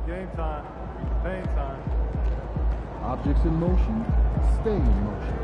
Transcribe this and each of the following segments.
Game time. Pain time. Objects in motion, stay in motion.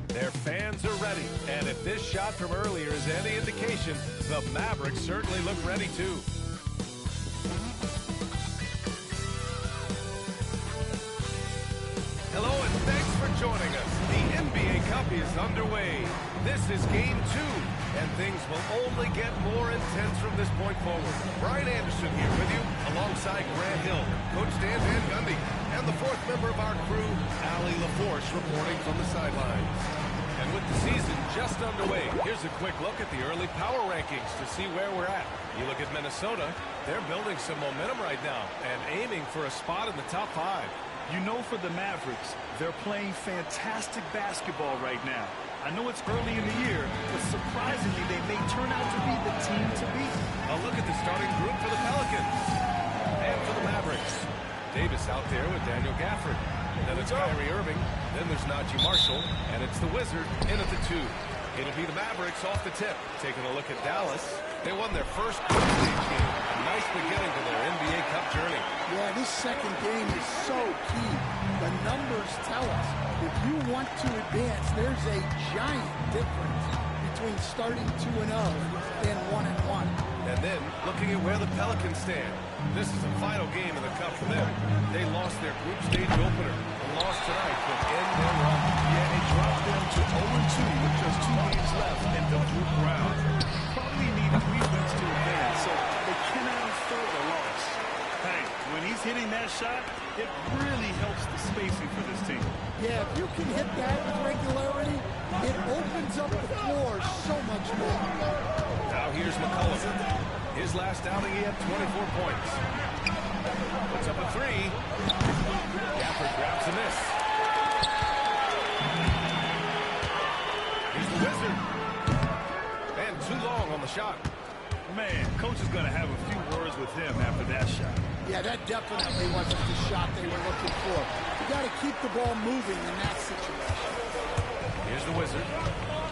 Their fans are ready, and if this shot from earlier is any indication, the Mavericks certainly look ready too. Hello and thanks for joining us. The NBA Cup is underway. This is Game 2, and things will only get more intense from this point forward. Brian Anderson here with you, alongside Grant Hill, Coach Dan Van Gundy, and the fourth member of our crew, Allie LaForce, reporting from the sidelines. And with the season just underway, here's a quick look at the early power rankings to see where we're at. You look at Minnesota, they're building some momentum right now and aiming for a spot in the top 5. You know, for the Mavericks, they're playing fantastic basketball right now. I know it's early in the year, but surprisingly, they may turn out to be the team to beat. A look at the starting group for the Pelicans. And for the Mavericks, Davis out there with Daniel Gafford. Then it's Kyrie Irving. Then there's Najee Marshall. And it's the Wizard in at the 2. It'll be the Mavericks off the tip. Taking a look at Dallas. They won their first group stage game. A nice beginning to their NBA Cup journey. Yeah, this second game is so key. The numbers tell us if you want to advance, there's a giant difference between starting 2-0 and 1-1. And then, looking at where the Pelicans stand. This is the final game of the Cup for them. They lost their group stage opener. The loss tonight could end their run. Yeah, it dropped them to 0-2 with just 2 games left in the group round. Probably need 3 wins to advance, so they cannot afford a loss. Hey, when he's hitting that shot, it really helps the spacing for this team. Yeah, if you can hit that with regularity, it opens up the floor so much more. Now here's McCollum. His last outing, he had 24 points. Puts up a 3. Gafford grabs a miss. Here's the Wizard. And too long on the shot. Man, coach is going to have a few words with him after that shot. Yeah, that definitely wasn't the shot they were looking for. You got to keep the ball moving in that situation. Here's the Wizard.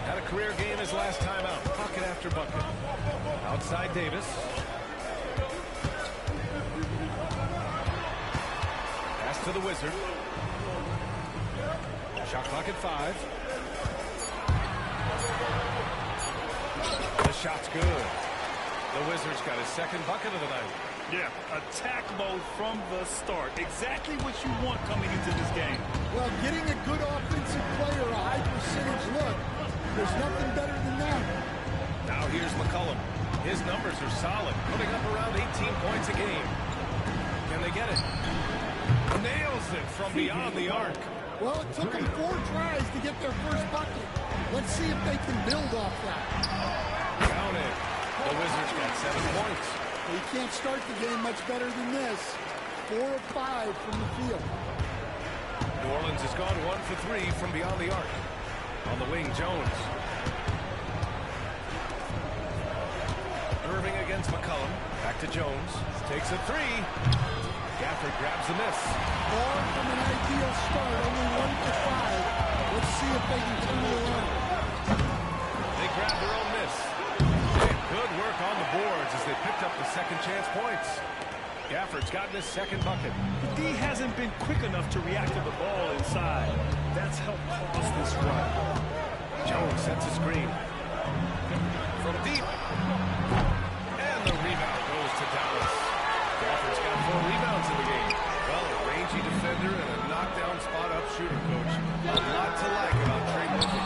Had a career game his last time out. Bucket after bucket. Outside Davis. Pass to the Wizard. Shot clock at 5. The shot's good. The Wizard's got his second bucket of the night. Yeah, attack mode from the start. Exactly what you want coming into this game. Well, getting a good offensive player, a high percentage look, there's nothing better than that. Now here's McCollum. His numbers are solid, putting up around 18 points a game. Can they get it? Nails it from beyond the arc. Well, it took them 4 tries to get their first bucket. Let's see if they can build off that. Count it. The Wizards got 7 points. Well, you can't start the game much better than this. 4 of 5 from the field. New Orleans has gone 1 for 3 from beyond the arc. On the wing, Jones. Irving against McCollum. Back to Jones. Takes a 3. Gafford grabs the miss. Far from an ideal start, only 1 for 5. Let's see if they can turn it around. They grab their own miss. And good work on the boards as they picked up the second chance points. Gafford's gotten his second bucket. The D hasn't been quick enough to react to the ball inside. That's helped cause this run. Jones sets a screen. From deep. And the rebound goes to Dallas. Gafford's got 4 rebounds in the game. Well, a rangy defender and a knockdown spot-up shooter, Coach. A lot to like about Trey Murphy.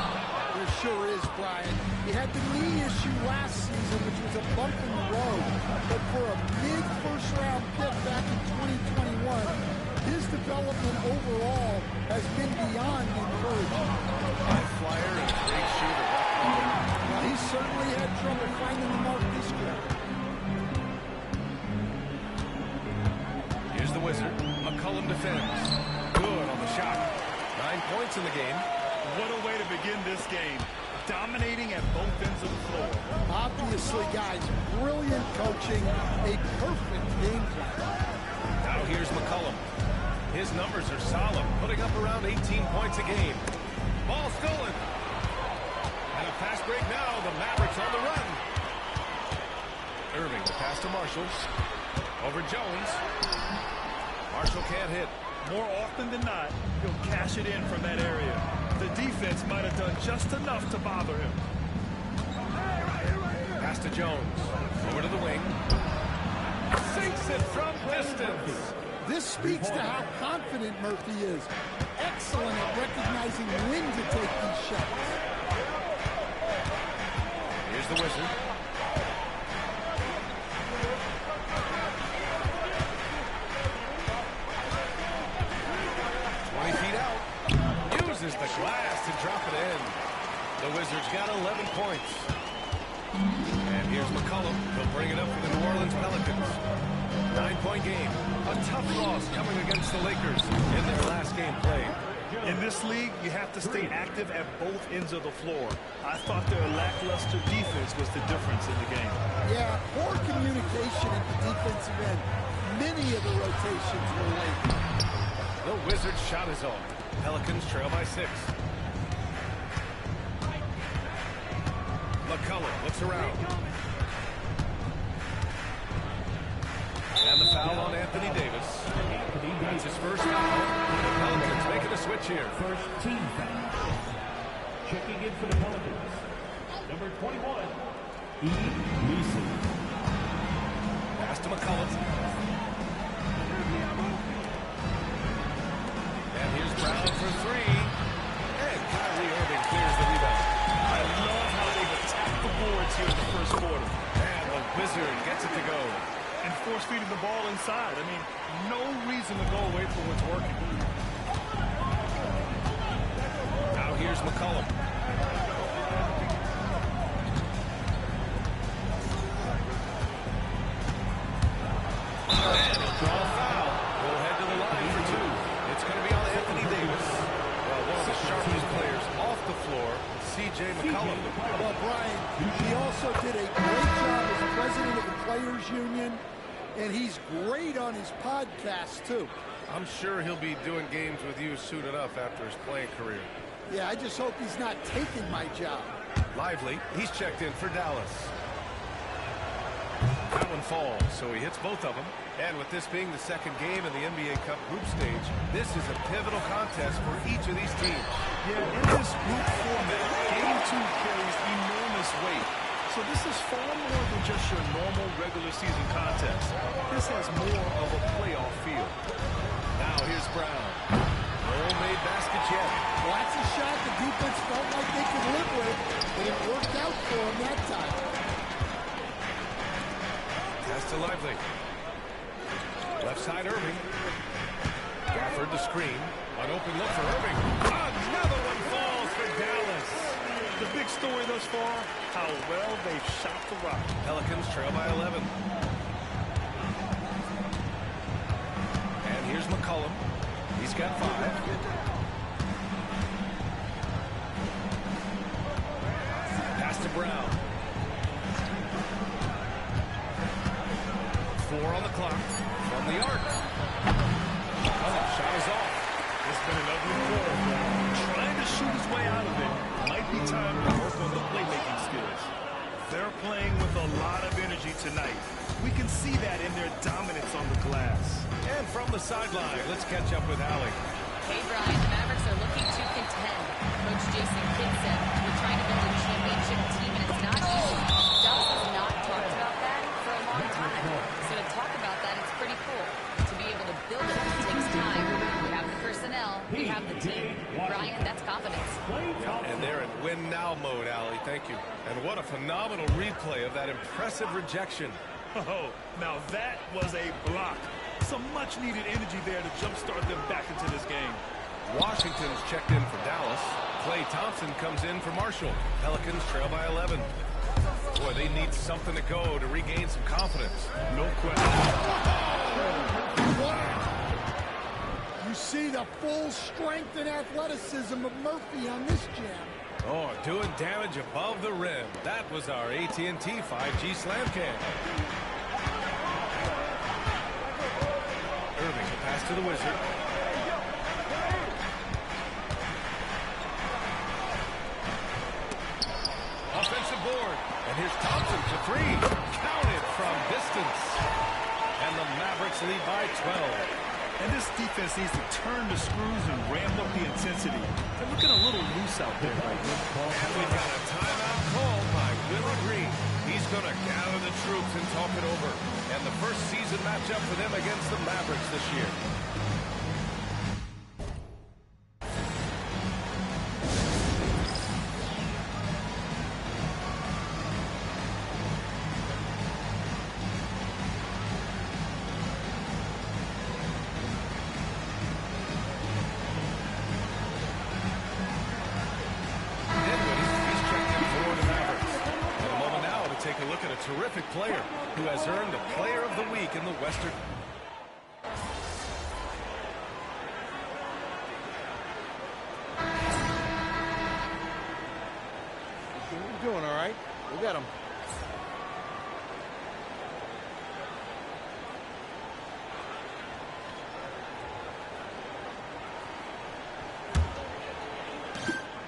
There sure is, Brian. He had the knee issue last season, which was a bump in the road. But for a mid-first-round pick back in 2021, his development overall has been beyond encouraging. High flyer and great shooter. He certainly had trouble finding the mark this quarter. Here's the Wizard. McCollum defends. Good on the shot. 9 points in the game. What a way to begin this game. Dominating at both ends of the floor. Obviously, guys, brilliant coaching, a perfect game plan. Now here's McCollum. His numbers are solid, putting up around 18 points a game. Ball stolen. And a fast break now. The Mavericks on the run. Irving, the pass to Marshall. Over Jones. Marshall can't hit. More often than not, he'll cash it in from that area. The defense might have done just enough to bother him. Pass to Jones. Over to the wing. Sinks it from distance. This speaks to how confident Murphy is. Excellent at recognizing when to take these shots. Here's the Wizard. Uses the glass to drop it in. The Wizards got 11 points. And here's McCollum. He'll bring it up for the New Orleans Pelicans. 9-point game. A tough loss coming against the Lakers in their last game played. In this league, you have to stay active at both ends of the floor. I thought their lackluster defense was the difference in the game. Yeah, poor communication at the defensive end. Many of the rotations were late. The Wizards' shot is on. Pelicans trail by 6. McCollum looks around. And the foul on Anthony Davis. That's his first foul. The Pelicans making a switch here. First team foul. Checking in for the Pelicans. Number 21, E. Leeson. Pass to McCollum. And here's Brown for 3. And Kyrie Irving clears the rebound. I love how they've attacked the boards here in the first quarter. And the Wizard gets it to go. And force-feeding the ball inside. I mean, no reason to go away from what's working. Now here's McCollum. And he'll draw a foul. He'll head to the line for 2. It's going to be on Anthony Davis. Well, one of the sharpest players off the floor, C.J. McCollum. Well, Brian, he also did a great job as president of the Players Union, and he's great on his podcast, too. I'm sure he'll be doing games with you soon enough after his playing career. Yeah, I just hope he's not taking my job. Lively, he's checked in for Dallas. That one falls, so he hits both of them. And with this being the second game in the NBA Cup group stage, this is a pivotal contest for each of these teams. Yeah, in this group format, Game 2 carries enormous weight. So this is far more than just your normal regular season contest. This has more of a playoff feel. Now here's Brown. No made baskets yet. Well, that's a shot the defense felt like they could live with, and it worked out for him that time. Pass to Lively. Left side Irving. Gafford the screen. An open look for Irving. Another one falls for Dallas. The big story thus far, how well they've shot the rock. Pelicans trail by 11. And here's McCollum. He's got 5. Pass to Brown. 4 on the clock. From the arc. Oh, shot is off. It's been an ugly quarter. Trying to shoot his way out of it. Might be time to work on the playmaking skills. They're playing with a lot of energy tonight. We can see that in their dominance on the glass. And from the sideline, let's catch up with Allie. Hey, Brian, the Mavericks are looking to contend. Coach Jason Kidd said, we're trying to build a championship team, and it's not easy. Dallas has not talked about that for a long time. So to talk about that, it's pretty cool. To be able to build it takes time. We have the personnel, we have the team. Brian, that's confidence. And they're in win-now mode, Allie. Thank you. And what a phenomenal replay of that impressive rejection. Oh, now that was a block. Some much-needed energy there to jumpstart them back into this game. Washington's checked in for Dallas. Klay Thompson comes in for Marshall. Pelicans trail by 11. Boy, they need something to go to regain some confidence. No question. You see the full strength and athleticism of Murphy on this jam. Oh, doing damage above the rim. That was our AT&T 5G slam cam. Irving, the pass to the Wizard. Offensive board. And here's Thompson for three. Counted from distance. And the Mavericks lead by 12. And this defense needs to turn the screws and ramp up the intensity. They're looking a little loose out there right now. And we got a timeout called by Willie Green. He's going to gather the troops and talk it over. And the first season matchup for them against the Mavericks this year. Terrific player who has earned a Player of the Week in the Western. We're doing all right. We got him.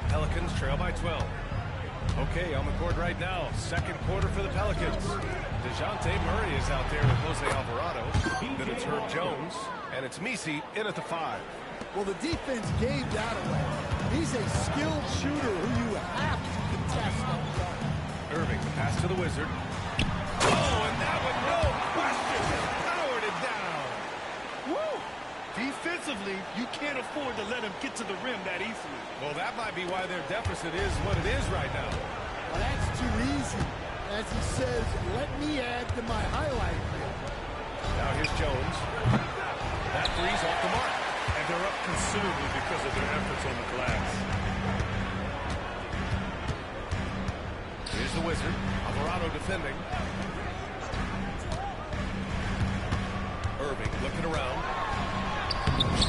Pelicans trail by 12. Okay, on the court right now, second quarter for the Pelicans. DeJounte Murray is out there with Jose Alvarado. Then it's Herb Jones, and it's Messi in at the 5. Well, the defense gave that away. He's a skilled shooter who you have to contest up front. Irving, the pass to the Wizard. Oh, and that one, no question, powered it down. Woo! Defensively, you can't afford to let him get to the rim that easily. Well, that might be why their deficit is what it is right now. Well, that's too easy. As he says, let me add to my highlight reel. Now here's Jones. That three's off the mark. And they're up considerably because of their efforts on the glass. Here's the Wizard. Alvarado defending. Irving looking around.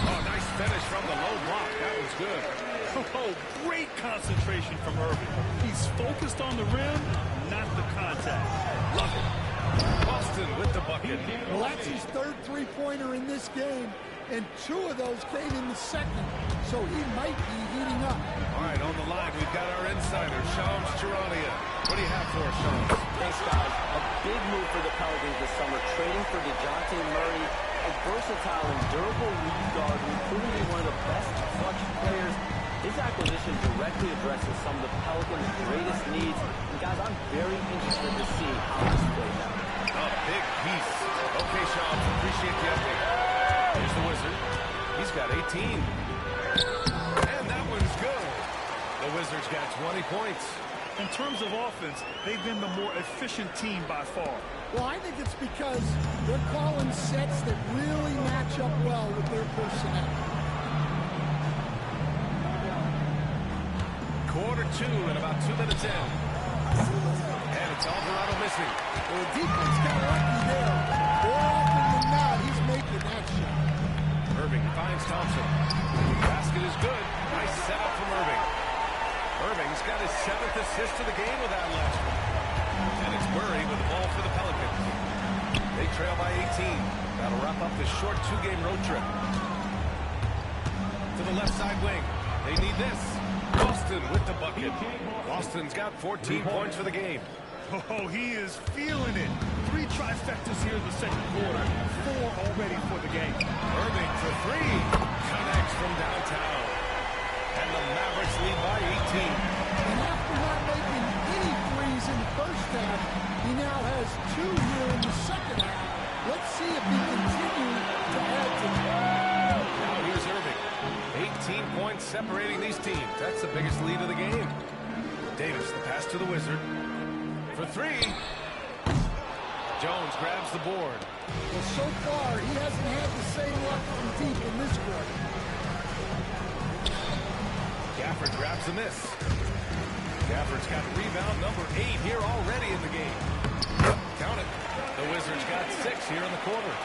Oh, nice finish from the low block. That was good. Oh, great concentration from Irving. He's focused on the rim, not the contact. Love it. Boston with the bucket. Well, that's his third three-pointer in this game, and 2 of those came in the second, so he might be heating up. All right, on the line, we've got our insider, Shams Charania. What do you have for us, Shams? Thanks, guys. A big move for the Pelicans this summer, trading for DeJounte Murray, a versatile and durable lead guard who's proven to be one of the best clutch players. His acquisition directly addresses some of the Pelicans' greatest needs. And guys, I'm very interested to see how this plays out. A big piece. Okay, Shams, appreciate the update. Here's the Wizard. He's got 18. And that one's good. The Wizards got 20 points. In terms of offense, they've been the more efficient team by far. Well, I think it's because they're calling sets that really match up well with their personnel. Quarter 2 and about 2 minutes in. And it's Alvarado missing. Well, the defense got lucky there. More often than not, he's making that shot. Irving finds Thompson. Basket is good. Nice setup from Irving. Irving's got his 7th assist of the game with that last one. And it's Murray with the ball for the Pelicans. They trail by 18. That'll wrap up this short 2-game road trip. To the left side wing. They need this. Boston with the bucket. Boston's got 14 points for the game. Oh, he is feeling it. 3 trifectas here in the second quarter. 4 already for the game. Irving for 3. Connects from downtown. And the Mavericks lead by 18. And after not making any threes in the first half, he now has 2 here in the second half. Let's see if he continues to add to that. Now here's Irving. 18 points separating these teams. That's the biggest lead of the game. Davis, the pass to the Wizard. For 3. Jones grabs the board. Well, so far, he hasn't had the same luck from deep in this quarter. Gafford grabs a miss. Gafford's got rebound number 8 here already in the game. Count it. The Wizards got 6 here in the quarter.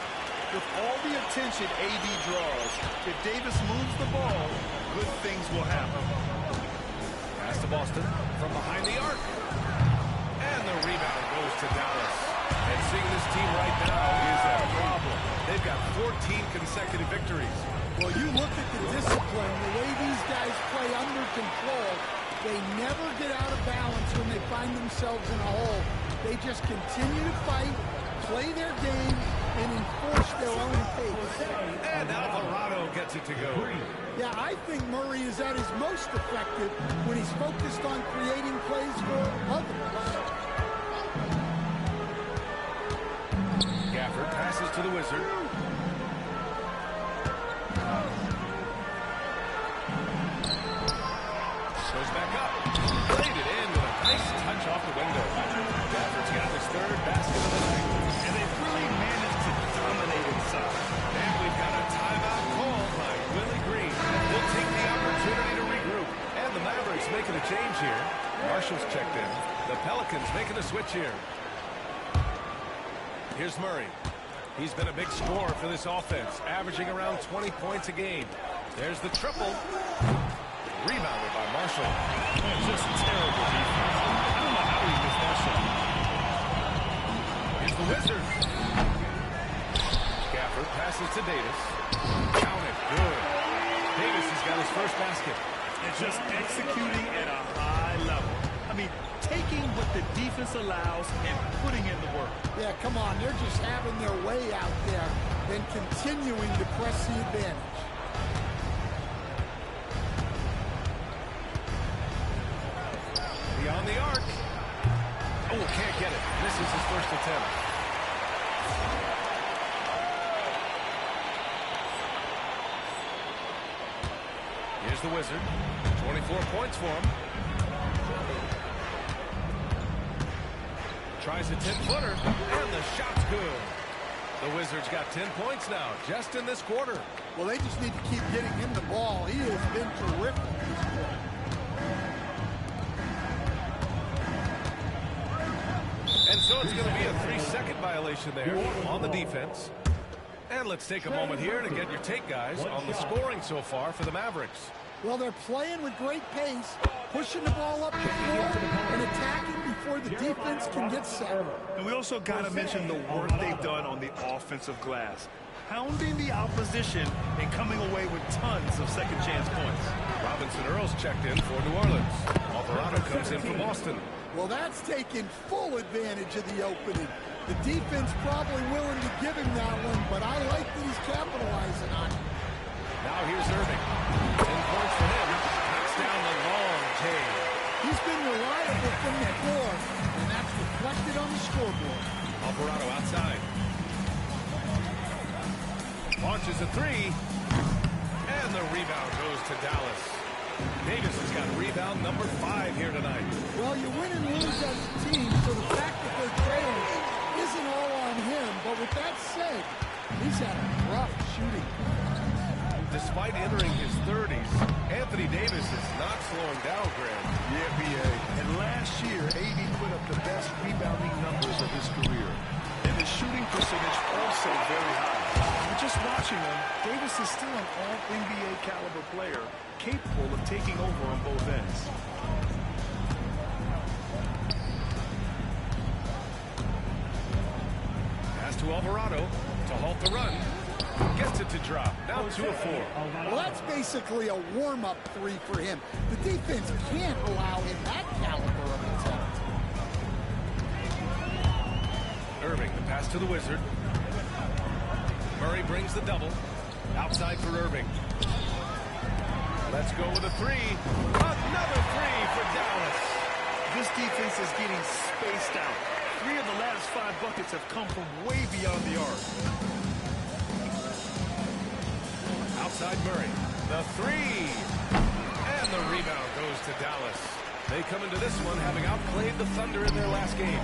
With all the attention AD draws, if Davis moves the ball, good things will happen. Pass to Boston from behind the arc. And the rebound goes to Dallas. And seeing this team right now is a problem. They've got 14 consecutive victories. Well, you look at the discipline, the way these guys play under control, they never get out of balance when they find themselves in a hole. They just continue to fight, play their game, and enforce their own pace. And Alvarado gets it to go. Yeah, I think Murray is at his most effective when he's focused on creating plays for others. Gafford passes to the Wizard. Goes back up. Played it in with a nice touch off the window. Gafford's got his 3rd basket of the night. And they've really managed to dominate inside. And we've got a timeout called by Willie Green. We'll take the opportunity to regroup. And the Mavericks making a change here. Marshall's checked in. The Pelicans making a switch here. Here's Murray. He's been a big scorer for this offense, averaging around 20 points a game. There's the triple. Rebounded by Marshall. Just terrible defense. I don't know how he missed that shot. Here's the Wizards. Gafford passes to Davis. Count it. Good. Davis has got his first basket. And just executing at a high level. I mean, taking what the defense allows and putting in the work. Yeah, come on. They're just having their way out there and continuing to press the advantage. Beyond the arc. Oh, can't get it. Misses his first attempt. Here's the Wizard. 24 points for him. Tries a 10-footer, and the shot's good. The Wizards got 10 points now, just in this quarter. Well, they just need to keep getting him the ball. He has been terrific this quarter. And so it's going to be a 3-second violation there on the defense. And let's take a moment here to get your take, guys, on the scoring so far for the Mavericks. Well, they're playing with great pace, pushing the ball up the floor and attacking before the defense can get set. And we also got to mention the work they've done on the offensive glass. Pounding the opposition and coming away with tons of second-chance points. Robinson Earls checked in for New Orleans. Alvarado comes in for Boston. Well, that's taking full advantage of the opening. The defense probably willing to give him that one, but I like that he's capitalizing on it. Now here's Irving. 10 points for him. Knocks down the long J. He's been reliable from the floor, and that's reflected on the scoreboard. Alvarado outside. Launches a 3. And the rebound goes to Dallas. Davis has got rebound number 5 here tonight. Well, you win and lose as a team, so the fact that they're trailers isn't all on him. But with that said, he's had a rough shooting. Despite entering his 30s, Anthony Davis is not slowing down, Graham. Yeah, BA. And last year, AD put up the best rebounding numbers of his career. And his shooting percentage also very high. But just watching him, Davis is still an all-NBA caliber player, capable of taking over on both ends. Pass to Alvarado to halt the run. Gets it to drop. Now 2 of 4. Well, that's basically a warm-up 3 for him. The defense can't allow him that caliber of attempt. Irving, the pass to the Wizard. Murray brings the double. Outside for Irving. Let's go with a 3. Another 3 for Dallas. This defense is getting spaced out. 3 of the last 5 buckets have come from way beyond the arc. Outside Murray. The 3. And the rebound goes to Dallas. They come into this one having outplayed the Thunder in their last game.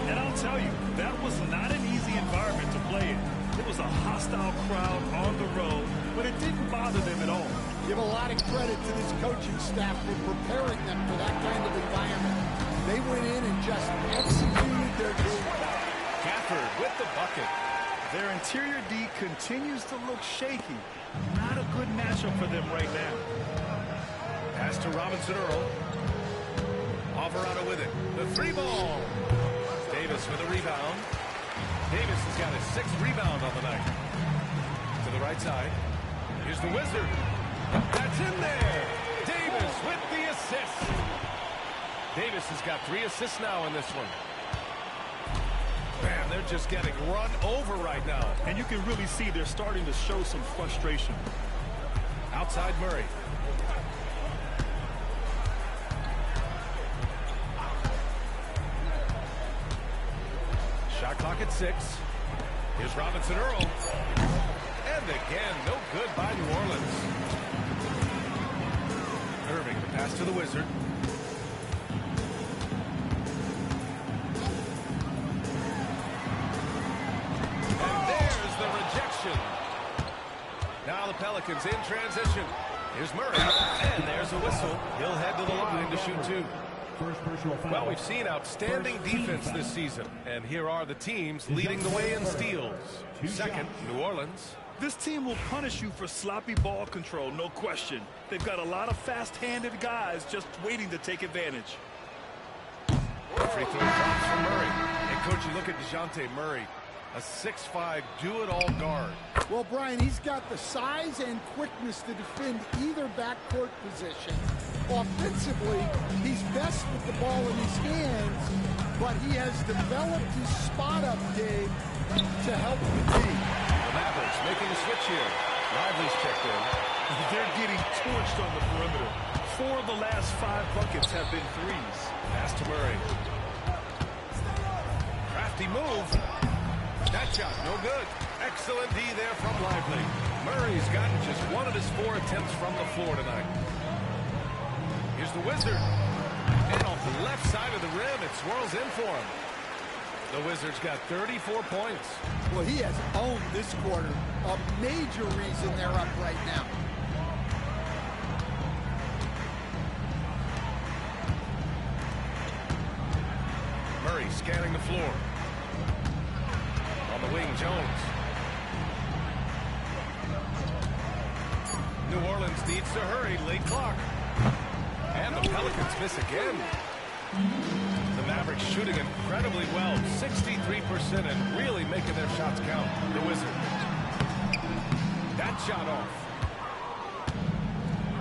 And I'll tell you, that was not an easy environment to play in. It was a hostile crowd on the road, but it didn't bother them at all. Give a lot of credit to this coaching staff for preparing them for that kind of environment. They went in and just executed their game. Gafford with the bucket. Their interior D continues to look shaky. Not a good matchup for them right now. Pass to Robinson Earl. Alvarado with it. The three ball. Davis with a rebound. Davis has got his 6th rebound on the night. To the right side. Here's the Wizard. That's in there. Davis with the assist. Davis has got 3 assists now in this one. Man, they're just getting run over right now. And you can really see they're starting to show some frustration. Outside Murray. Shot clock at 6. Here's Robinson Earl. And again, no good by New Orleans. Irving, the pass to the Wizard. And there's the rejection. Now the Pelicans in transition. Here's Murray. And there's a whistle. He'll head to the line to shoot 2. Well, we've seen outstanding defense this season, and here are the teams leading the way in steals. Second, New Orleans. This team will punish you for sloppy ball control, no question. They've got a lot of fast-handed guys just waiting to take advantage. Free throw drops from Murray. And, Coach, you look at DeJounte Murray, a 6'5" do-it-all guard. Well, Brian, he's got the size and quickness to defend either backcourt position. Offensively, he's best with the ball in his hands, but he has developed his spot-up game to help the team. The Mavericks making a switch here. Lively's checked in. They're getting torched on the perimeter. 4 of the last 5 buckets have been threes. Pass to Murray. Crafty move. That shot, no good. Excellent D there from Lively. Murray's gotten just 1 of his 4 attempts from the floor tonight. Here's the Wizard. And off the left side of the rim, it swirls in for him. The Wizards got 34 points. Well, he has owned this quarter. A major reason they're up right now. Murray scanning the floor. On the wing, Jones. New Orleans needs to hurry. Late clock. And the Pelicans miss again. The Mavericks shooting incredibly well. 63% and really making their shots count. The Wizards. That shot off.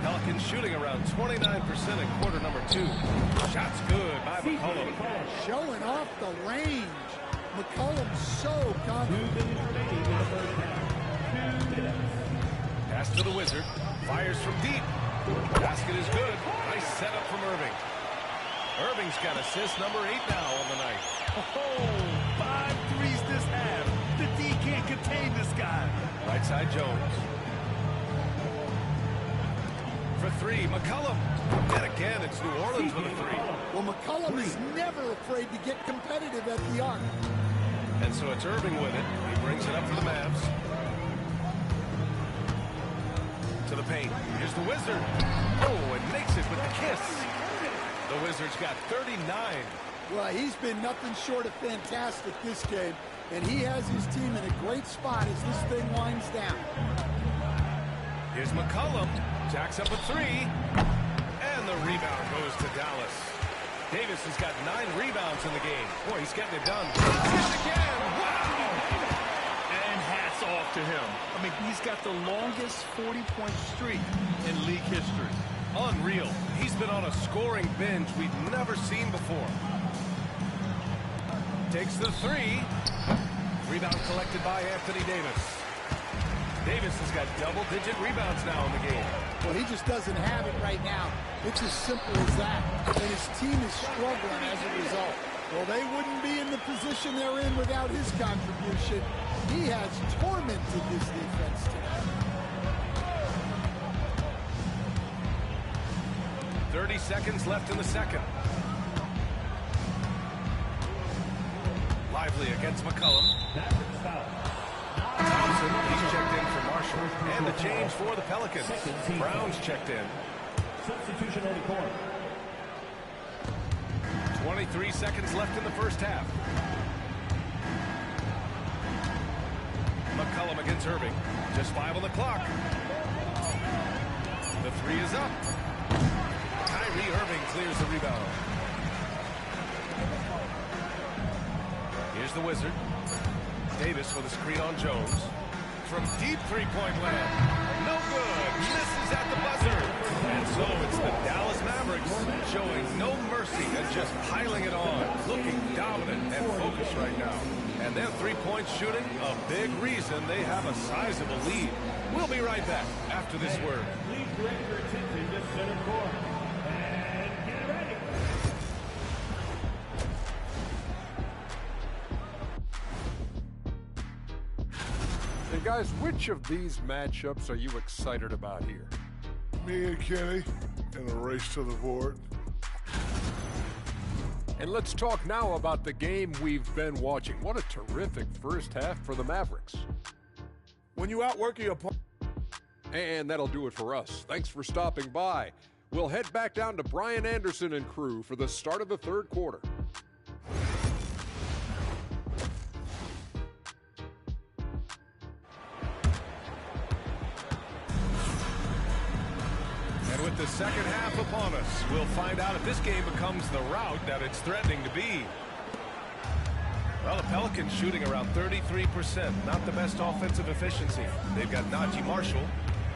Pelicans shooting around 29% in quarter number 2. Shots good by McCollum. Showing off the range. McCollum's so confident. Pass to the Wizard. Fires from deep. Basket is good. Nice setup from Irving. Irving's got assist number 8 now on the night. Oh, 5 threes this half. The D can't contain this guy. Right side Jones. For 3, McCollum. And again, it's New Orleans with a 3. Well, McCollum is never afraid to get competitive at the arc. And so it's Irving with it. He brings it up for the Mavs. To the paint. Here's the Wizard. Oh, and makes it with the kiss. The Wizards got 39. Well, he's been nothing short of fantastic this game, and he has his team in a great spot as this thing winds down. Here's McCollum. Jacks up a 3. And the rebound goes to Dallas. Davis has got 9 rebounds in the game. Boy, he's getting it done. He's again. Wow! And hats off to him. I mean, he's got the longest 40-point streak in league history. Unreal. He's been on a scoring binge we've never seen before. Takes the 3. Rebound collected by Anthony Davis. Davis has got double-digit rebounds now in the game. Well, he just doesn't have it right now. It's as simple as that. And his team is struggling as a result. Well, they wouldn't be in the position they're in without his contribution. He has tormented this defense tonight. 30 seconds left in the second. Lively against McCollum. Thompson, he's checked in for Marshall. And the change for the Pelicans. Brown's checked in. Substitution on the court. 23 seconds left in the first half. McCollum against Irving. Just 5 on the clock. The three is up. Kyrie Irving clears the rebound. Here's the Wizard. Davis with a screen on Jones. From deep three-point land. No good. Misses at the buzzer. And so it's the Dallas Mavericks showing no mercy and just piling it on. Looking dominant and focused right now. And their three-point shooting, a big reason they have a sizable lead. We'll be right back after this word. Please direct your attention to center court. And get ready. Hey guys, which of these matchups are you excited about here? Me and Kenny in a race to the board. And let's talk now about the game we've been watching. What a terrific first half for the Mavericks. When you outwork your opponent. And that'll do it for us. Thanks for stopping by. We'll head back down to Brian Anderson and crew for the start of the third quarter. And with the second half upon us, we'll find out if this game becomes the rout that it's threatening to be. Well, the Pelicans shooting around 33%. Not the best offensive efficiency. They've got Najee Marshall.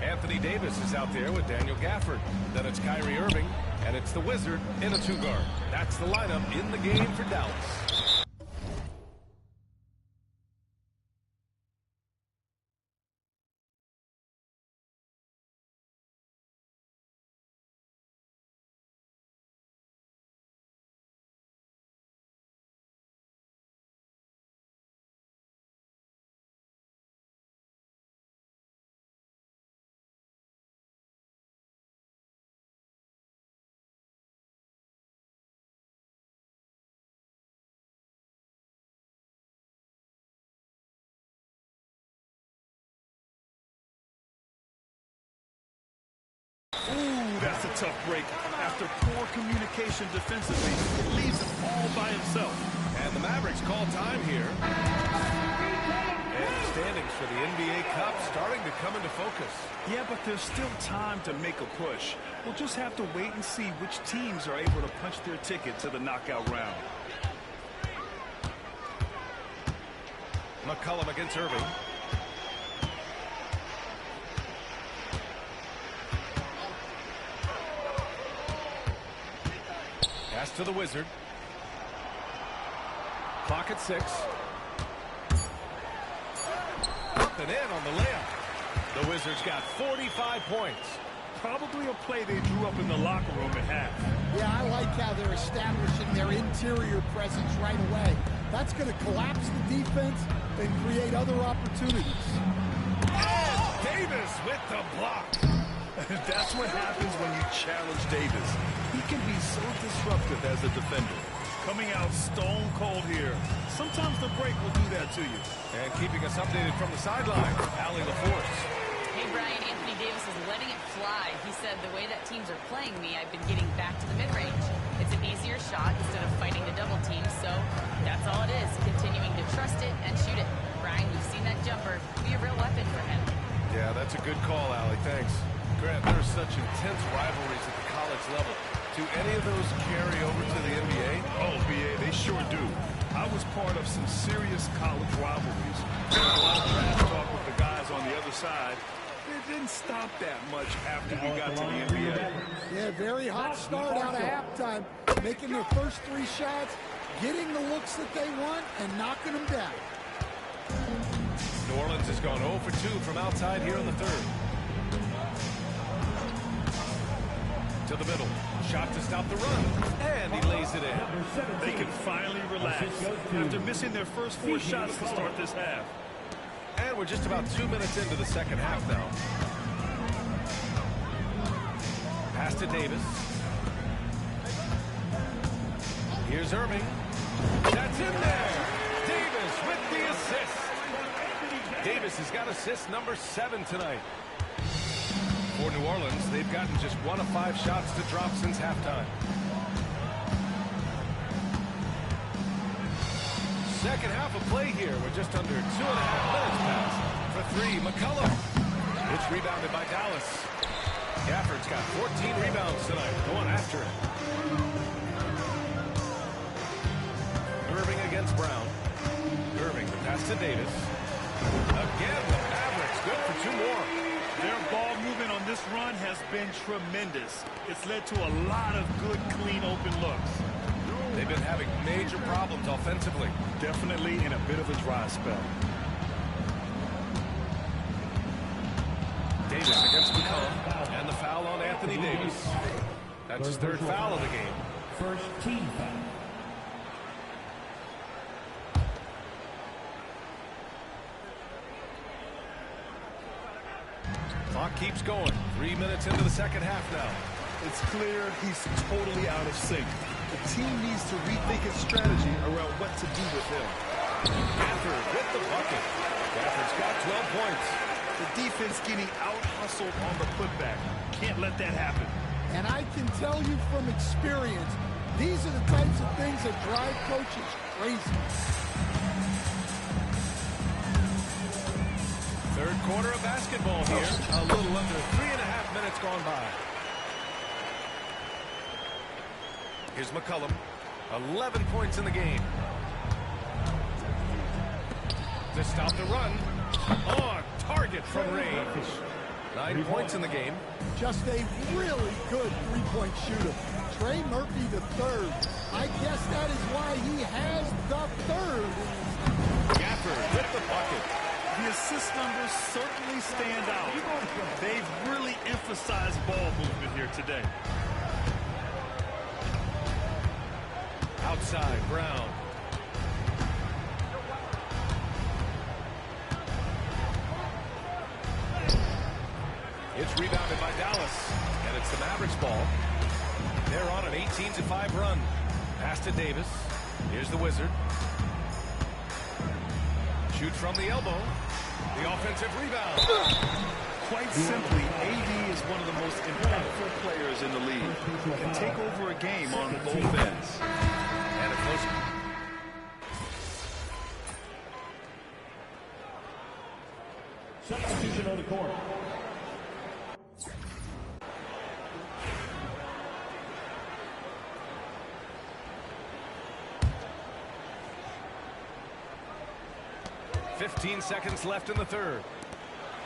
Anthony Davis is out there with Daniel Gafford. Then it's Kyrie Irving, and it's the Wizard in a two-guard. That's the lineup in the game for Dallas. Ooh, that's a tough break. After poor communication defensively, it leaves him all by himself. And the Mavericks call time here. And the standings for the NBA Cup starting to come into focus. Yeah, but there's still time to make a push. We'll just have to wait and see which teams are able to punch their ticket to the knockout round. McCollum against Irving. Pass to the Wizard. Clock at 6. Up and in on the layup. The Wizards got 45 points. Probably a play they drew up in the locker room at half. Yeah, I like how they're establishing their interior presence right away. That's going to collapse the defense and create other opportunities. And Davis with the block. That's what happens when you challenge Davis. He can be so disruptive as a defender. Coming out stone cold here. Sometimes the break will do that to you. And keeping us updated from the sideline, Allie LaForce. Hey, Brian, Anthony Davis is letting it fly. He said, the way that teams are playing me, I've been getting back to the mid-range. It's an easier shot instead of fighting the double team, so that's all it is, continuing to trust it and shoot it. Brian, we've seen that jumper be a real weapon for him. Yeah, that's a good call, Allie. Thanks. Grant, there's such intense rivalries at the college level. Do any of those carry over to the NBA? Oh, BA, they sure do. I was part of some serious college rivalries. A lot of trash talk with the guys on the other side. It didn't stop that much after we got to the NBA. Yeah, very hot start out of halftime. Making their first 3 shots, getting the looks that they want, and knocking them down. New Orleans has gone 0 for 2 from outside here in the third. To the middle. Shot to stop the run. And he lays it in. They can finally relax after missing their first 4 shots to start this half. And we're just about 2 minutes into the second half now. Pass to Davis. Here's Irving. That's in there. Davis with the assist. Davis has got assist number 7 tonight. For New Orleans, they've gotten just 1 of 5 shots to drop since halftime. Second half of play here with just under 2.5 minutes passed. For 3, McCollum. It's rebounded by Dallas. Gafford's got 14 rebounds tonight, going after it. Irving against Brown. Irving, the pass to Davis. Again, the Mavericks good for 2 more. Their ball movement on this run has been tremendous. It's led to a lot of good, clean, open looks. They've been having major problems offensively. Definitely in a bit of a dry spell. Davis against McCollum. And the foul on Anthony Davis. That's his 3rd foul of the game. First team foul. Clock keeps going. 3 minutes into the second half now. It's clear he's totally out of sync. The team needs to rethink its strategy around what to do with him. Gafford with the bucket. Gafford's got 12 points. The defense getting out-hustled on the putback. Can't let that happen. And I can tell you from experience, these are the types of things that drive coaches crazy. Third quarter of basketball here. A little under 3.5 minutes gone by. Here's McCollum. 11 points in the game. To stop the run. On target from range. 9 points in the game. Just a really good three-point shooter. Trey Murphy III. I guess that is why he has the 3rd. Gafford with the bucket. The assist numbers certainly stand out. They've really emphasized ball movement here today. Outside, Brown. It's rebounded by Dallas. And it's the Mavericks ball. They're on an 18-5 run. Pass to Davis. Here's the Wizard. Shoot from the elbow. The offensive rebound. Quite simply, AD is one of the most impactful players in the league. Can take over a game on both ends. And a close. Substitution on the court. .15 seconds left in the third.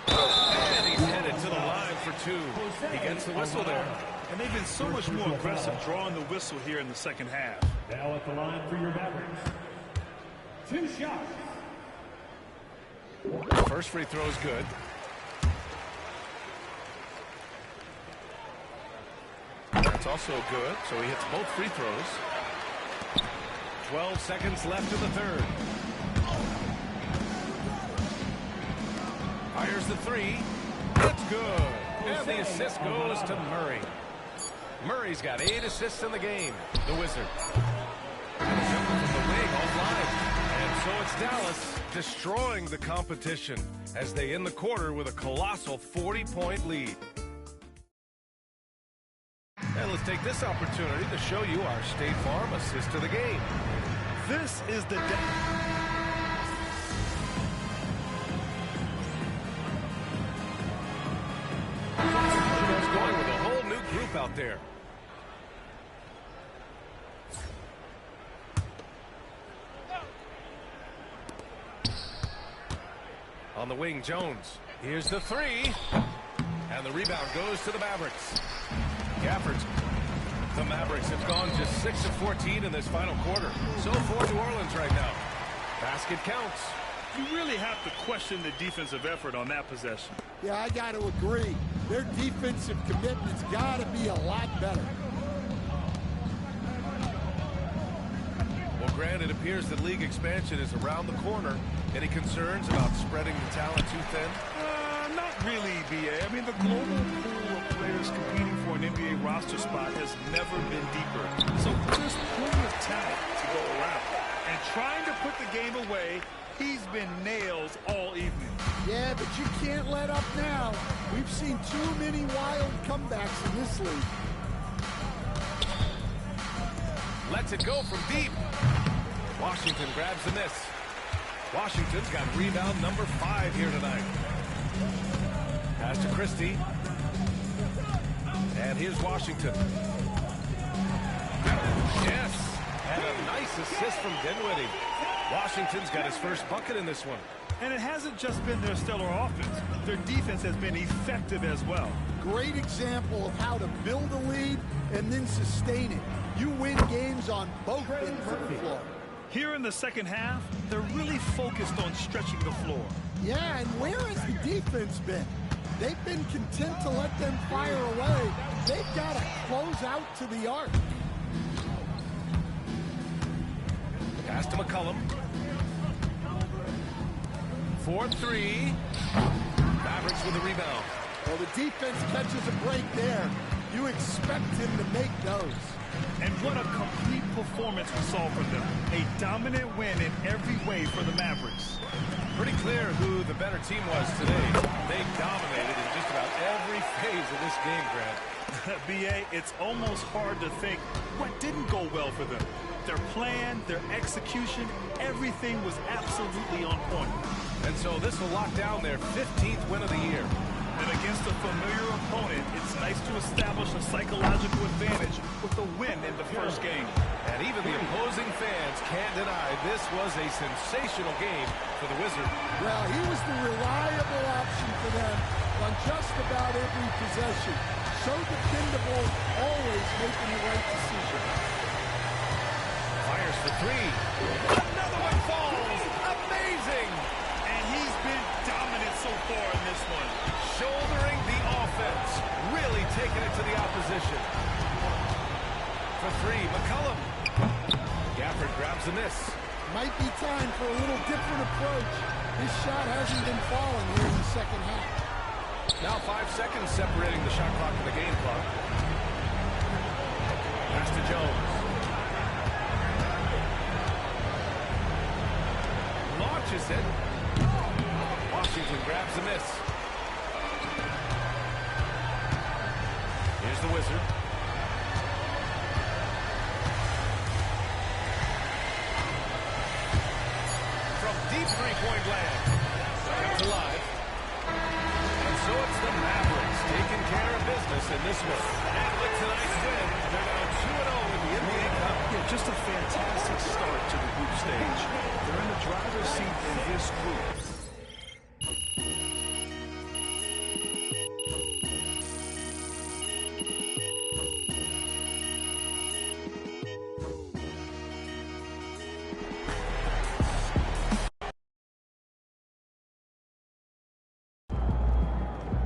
And he's headed to the line for 2. He gets the whistle there. And they've been so much more aggressive drawing the whistle here in the second half. Now at the line for your Mavericks. 2 shots. First free throw is good. That's also good, so he hits both free throws. 12 seconds left in the third. Fires the 3. That's good. And the assist goes to Murray. Murray's got 8 assists in the game. The Wizard. And a jumper from the wing offline. And so it's Dallas destroying the competition as they end the quarter with a colossal 40-point lead. And let's take this opportunity to show you our State Farm assist to the game. This is the going with a whole new group out there. On the wing, Jones. Here's the 3. And the rebound goes to the Mavericks. Gafford's. The Mavericks have gone just 6 of 14 in this final quarter. So for New Orleans right now. Basket counts. You really have to question the defensive effort on that possession. Yeah, I got to agree. Their defensive commitment's got to be a lot better. Well, Grant, it appears that league expansion is around the corner. Any concerns about spreading the talent too thin? Not really, B.A. I mean, the global pool of players competing for an NBA roster spot has never been deeper. So there's plenty of talent to go around. And trying to put the game away, he's been nails all evening. Yeah, but you can't let up now. We've seen too many wild comebacks in this league. Lets it go from deep. Washington grabs the miss. Washington's got rebound number 5 here tonight. Pass to Christie. And here's Washington. Yes. And a nice assist from Dinwiddie. Washington's got his first bucket in this one. And it hasn't just been their stellar offense. Their defense has been effective as well. Great example of how to build a lead and then sustain it. You win games on both ends of the floor. Here in the second half, they're really focused on stretching the floor. Yeah, and where has the defense been? They've been content to let them fire away. They've got to close out to the arc. Pass to McCollum. 4-3. Mavericks with a rebound. Well, the defense catches a break there. You expect him to make those. And what a complete performance we saw from them. A dominant win in every way for the Mavericks. Pretty clear who the better team was today. They dominated in just about every phase of this game, Grant. B.A., it's almost hard to think what didn't go well for them. Their plan, their execution, everything was absolutely on point. And so this will lock down their 15th win of the year. And against a familiar opponent, it's nice to establish a psychological advantage with a win in the first game. And even the opposing fans can't deny this was a sensational game for the Wizards. Well, he was the reliable option for them on just about every possession. So dependable, always making the right decision. Fires for 3. Another one falls. Amazing. And he's been dominant so far in this one. Shouldering the offense. Really taking it to the opposition. For 3, McCollum. Gafford grabs the miss. Might be time for a little different approach. His shot hasn't been falling here in the second half. Now 5 seconds separating the shot clock and the game clock. Pass to Jones. Launches it. Washington grabs the miss. Here's the Wizard. From deep three-point land. Kept alive. And so it's the Mavericks taking care of business in this one. And with tonight's win, they're now 2-0 in the NBA Cup. Yeah, just a fantastic start to the group stage. They're in the driver's seat in this group.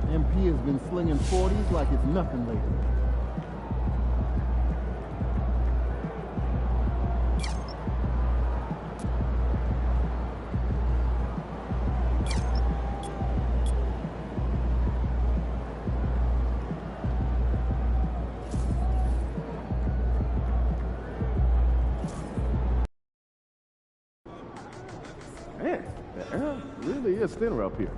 MP has been slinging 40s like it's nothing lately. Man, the air really is thinner up here.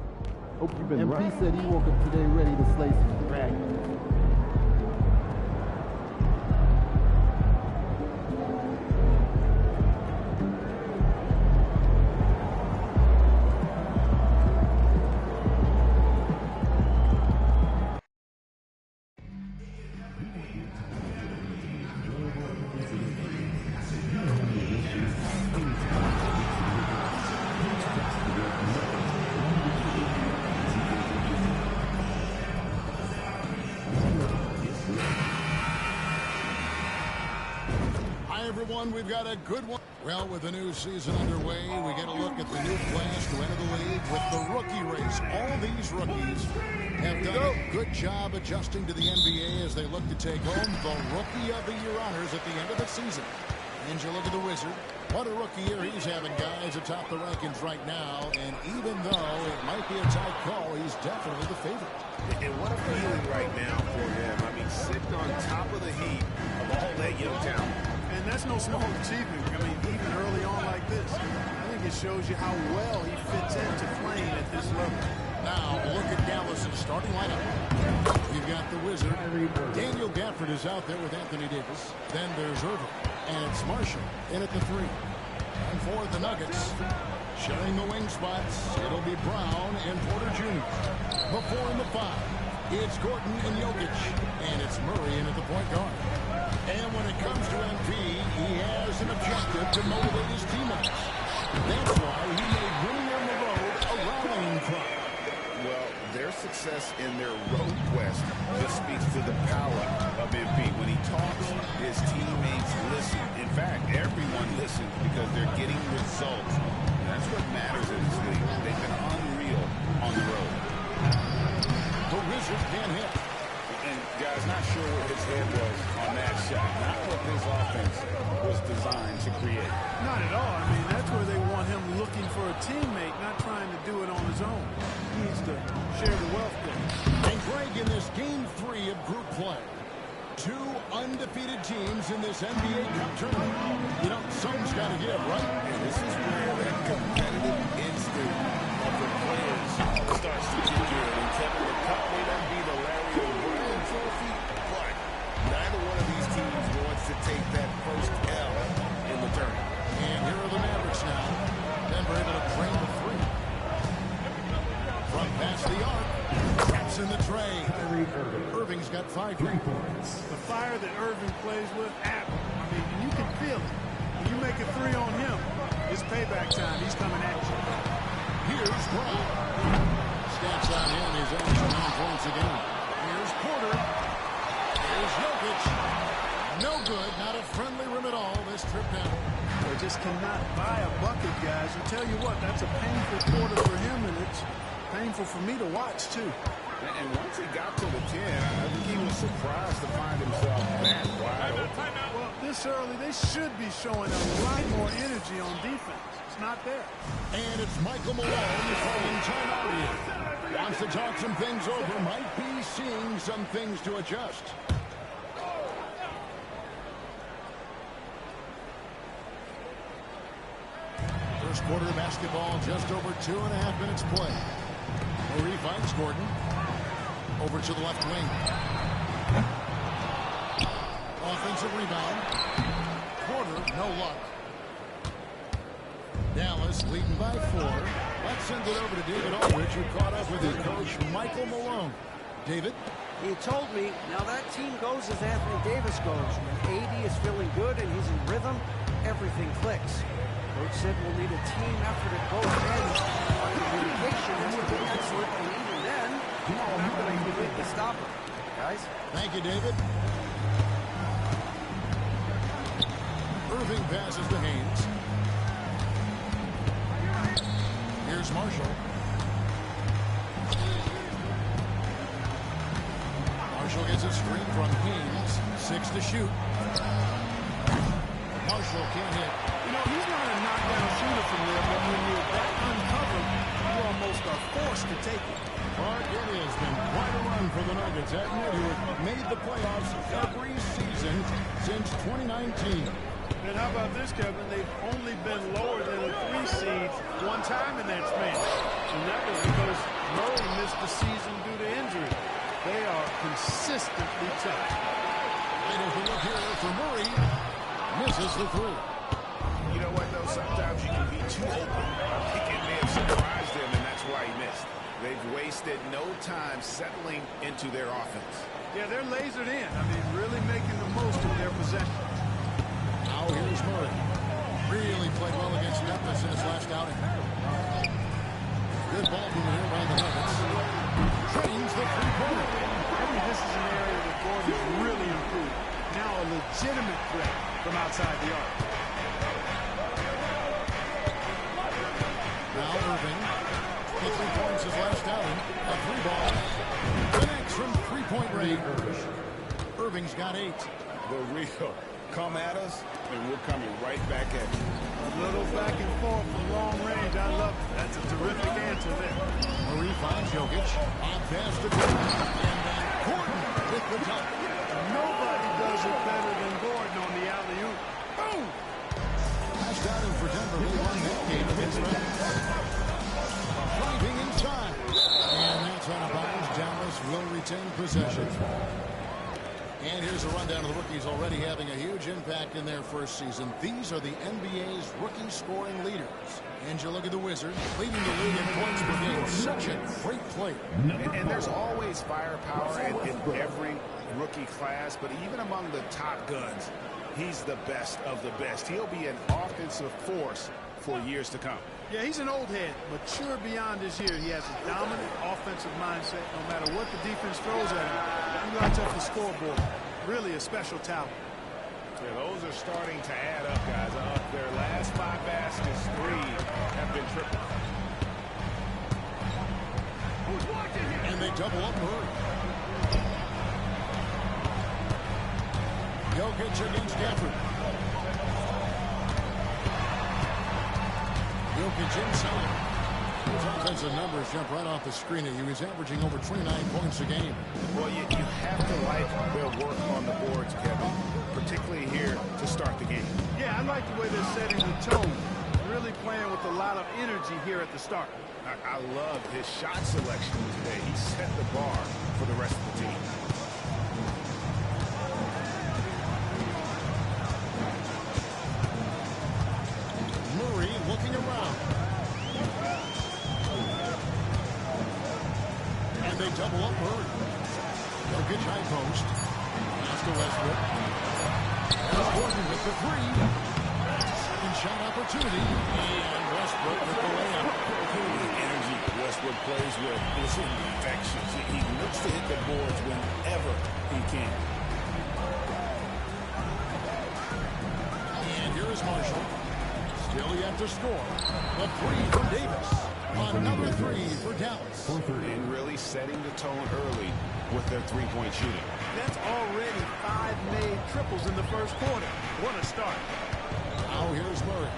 Hope you've been MP right. said he woke up today ready to slay some dragons. Everyone, we've got a good one. Well, with the new season underway, we get a look at the new players to enter the league with the rookie race. All these rookies have done a good job adjusting to the NBA as they look to take home the Rookie of the Year honors at the end of the season. And you look at the Wizards. What a rookie year he's having, guys, atop the rankings right now. And even though it might be a tight call, he's definitely the favorite. And what a feeling right now for him. I mean, sitting on top of the heap of all that young talent. And that's no small achievement. I mean, even early on like this, I think it shows you how well he fits into playing at this level. Now, look at Dallas' starting lineup. You've got the Wizard. Daniel Gafford is out there with Anthony Davis. Then there's Irving. And it's Marshall in at the 3. And for the Nuggets, sharing the wing spots, it'll be Brown and Porter Jr. Before in the 5, it's Gordon and Jokic. And it's Murray in at the point guard. And when it comes to MP, he has an objective to motivate his teammates. That's why he made winning on the road a rallying cry. Well, their success in their road quest just speaks to the power of MP. When he talks, his teammates listen. In fact, everyone listens because they're getting results. That's what matters in this league. They've been unreal on the road. The Wizards can't hit. And, guys, not sure what his head was on that shot. Not what his offense was designed to create. Not at all. I mean, that's where they want him looking for a teammate, not trying to do it on his own. He needs to share the wealth there. And Greg, in this Game 3 of group play, 2 undefeated teams in this NBA Cup tournament. You know, something's got to give, right? And this is where that competitive instinct of the players starts to kick in. And Kevin, the cup may not be the Larry O'Brien trophy, but neither one of these teams wants to take that first L in the tournament. And here are the Mavericks now. Denver able to drain the 3. Front past the arc. Traps in the tray. Irving's got 5 points. The fire that Irving plays with, I mean, you can feel it. When you make a 3 on him, it's payback time. He's coming at you. Here's Brown. Stats on him. He's averaging 9 points a game. Here's Porter. Here's Jokic. No good. Not a friendly rim at all this trip down. They just cannot buy a bucket, guys. I tell you what, that's a painful quarter for him, and it's painful for me to watch, too. And once he got to the 10, I think he was surprised to find himself that wide open. Well, this early, they should be showing a lot more energy on defense. It's not there. And it's Michael Malone calling timeout here. Wants to talk some things over. Might be seeing some things to adjust. First quarter of basketball, just over 2.5 minutes play. Murray finds Gordon. Over to the left wing. Offensive rebound. Porter, no luck. Dallas leading by 4. Let's send it over to David Aldridge, who caught up with his coach, Michael Malone. David? He told me, now that team goes as Anthony Davis goes. When AD is feeling good and he's in rhythm, everything clicks. Coach said we'll need a team effort at both ends. Our communication has to be excellent, and even then, we're not going to be able to stop him. Guys? Thank you, David. Irving passes to Haynes. Here's Marshall. Marshall gets a screen from Haynes. 6 to shoot. Marshall can't hit. You know, he's not a knockdown shooter from there, but when you're that uncovered, you almost are forced to take it. But it has been quite a run for the Nuggets, hasn't it? Who have made the playoffs every season since 2019. And how about this, Kevin? They've only been lower than a 3 seed one time in that span. And that was because Murray missed the season due to injury. They are consistently tough. And if we look here for Murray, misses the 3. You know what, though? Sometimes you can be too open. I think it may have surprised him, and that's why he missed. They've wasted no time settling into their offense. Yeah, they're lasered in. I mean, really making the most of their possession. Now here's Murray. Really played well against Memphis in his last outing. Good ball movement here by the Nuggets. Trains the 3-pointer. I think this is an area that Gordon has really improved. Now a legitimate threat from outside the arc. Now Irving. 53 points his last outing. A 3-ball. Connects from 3-point range. Irving's got 8. The real Come at us, and we're coming right back at you. A little back and forth from long range. I love it. That's a terrific answer there. Murray finds Jokic. On pass to Gordon. And then Gordon with the dunk. Nobody does it better than Gordon on the alley-oop. Boom! Last outing for Denver. They won that game against Raptors. Driving inside. And that's out of bounds. Dallas will retain possession. And here's a rundown of the rookies already having a huge impact in their first season. These are the NBA's rookie scoring leaders. And you look at the Wizards, leading the league in points per game. Such a great player. And there's always firepower in every rookie class, but even among the top guns, he's the best of the best. He'll be an offensive force for years to come. Yeah, he's an old head, mature beyond his years. He has a dominant offensive mindset. No matter what the defense throws at him, he lights up the scoreboard. Really a special talent. Yeah, those are starting to add up, guys. Their last 5 baskets, 3 have been triple. And they double up Murray. Jokic against Gafford. Jokic inside. His offensive numbers jump right off the screen at you. He's averaging over 29 points a game. Well, you have to like their work on the boards, Kevin, particularly here to start the game. Yeah, I like the way they're setting the tone. Really playing with a lot of energy here at the start. I love his shot selection today. He set the bar for the rest of the team. Murray looking around. And they double up Murray. Jokic high post. Pass to Westbrook. There's Gordon with the 3. Second shot opportunity. And Westbrook with the layup. The energy Westbrook plays with is infectious. He looks to hit the boards whenever he can. And here is Marshall. Still yet to score. The 3 from Davis. Another 3 for Dallas. And really setting the tone early with their three-point shooting. That's already 5 made triples in the first quarter. What a start. Now here's Murray.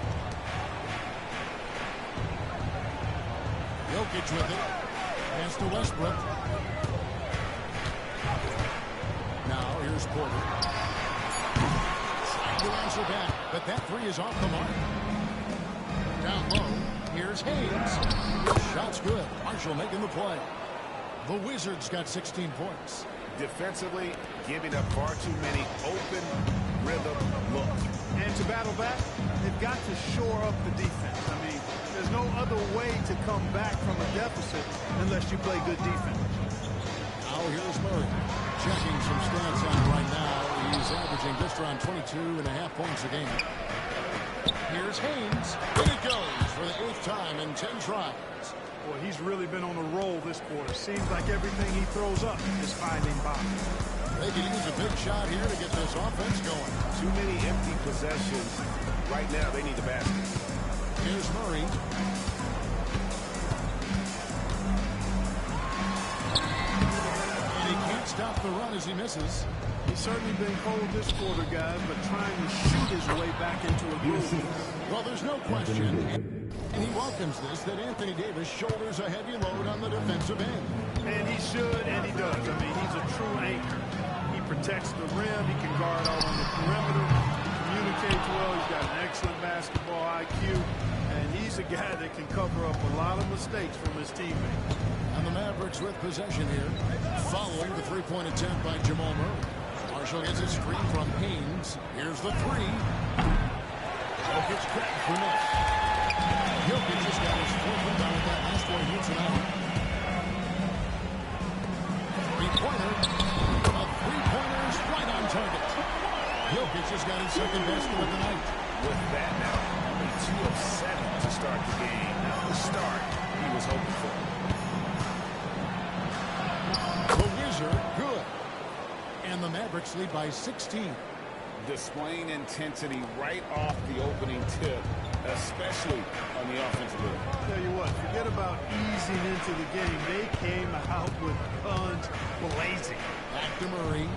Jokic with it. Pass to Westbrook. Now here's Porter. Trying to answer back, but that 3 is off the mark. Down low, here's Haynes. Shot's good. Marshall making the play. The Wizards got 16 points. Defensively, giving up far too many open rhythm looks. And to battle back, they've got to shore up the defense. I mean, there's no other way to come back from a deficit unless you play good defense. Now here's Murray. Checking some stats out right now. He's averaging just around 22.5 points a game. Here's Haynes. In it goes for the 8th time in 10 tries. Boy, he's really been on a roll this quarter. Seems like everything he throws up is finding bottom. They can use a big shot here to get this offense going. Too many empty possessions. Right now, they need the basket. Here's Murray. And he can't stop the run as he misses. He's certainly been cold this quarter, guys, but trying to shoot his way back into a groove. Well, there's no question, and he welcomes this, that Anthony Davis shoulders a heavy load on the defensive end. And he should, and he does. I mean, he's a true anchor. He protects the rim. He can guard out on the perimeter. He communicates well. He's got an excellent basketball IQ. And he's a guy that can cover up a lot of mistakes from his teammates. And the Mavericks with possession here, following the three-point attempt by Jamal Murray. Marshall gets a screen from Haynes. Here's the 3. Jokic cracked for net. Jokic just got his 4th rebound with that last one. Hits it out. Three-pointer. A three-pointer's right on target. Jokic just got his 2nd basket of the night. With that now, only 2 of 7 to start the game. Not the start he was hoping for. The Wizard, good. And the Mavericks lead by 16. Displaying intensity right off the opening tip, especially on the offensive end. Tell you what, forget about easing into the game. They came out with guns blazing. Back to Murray.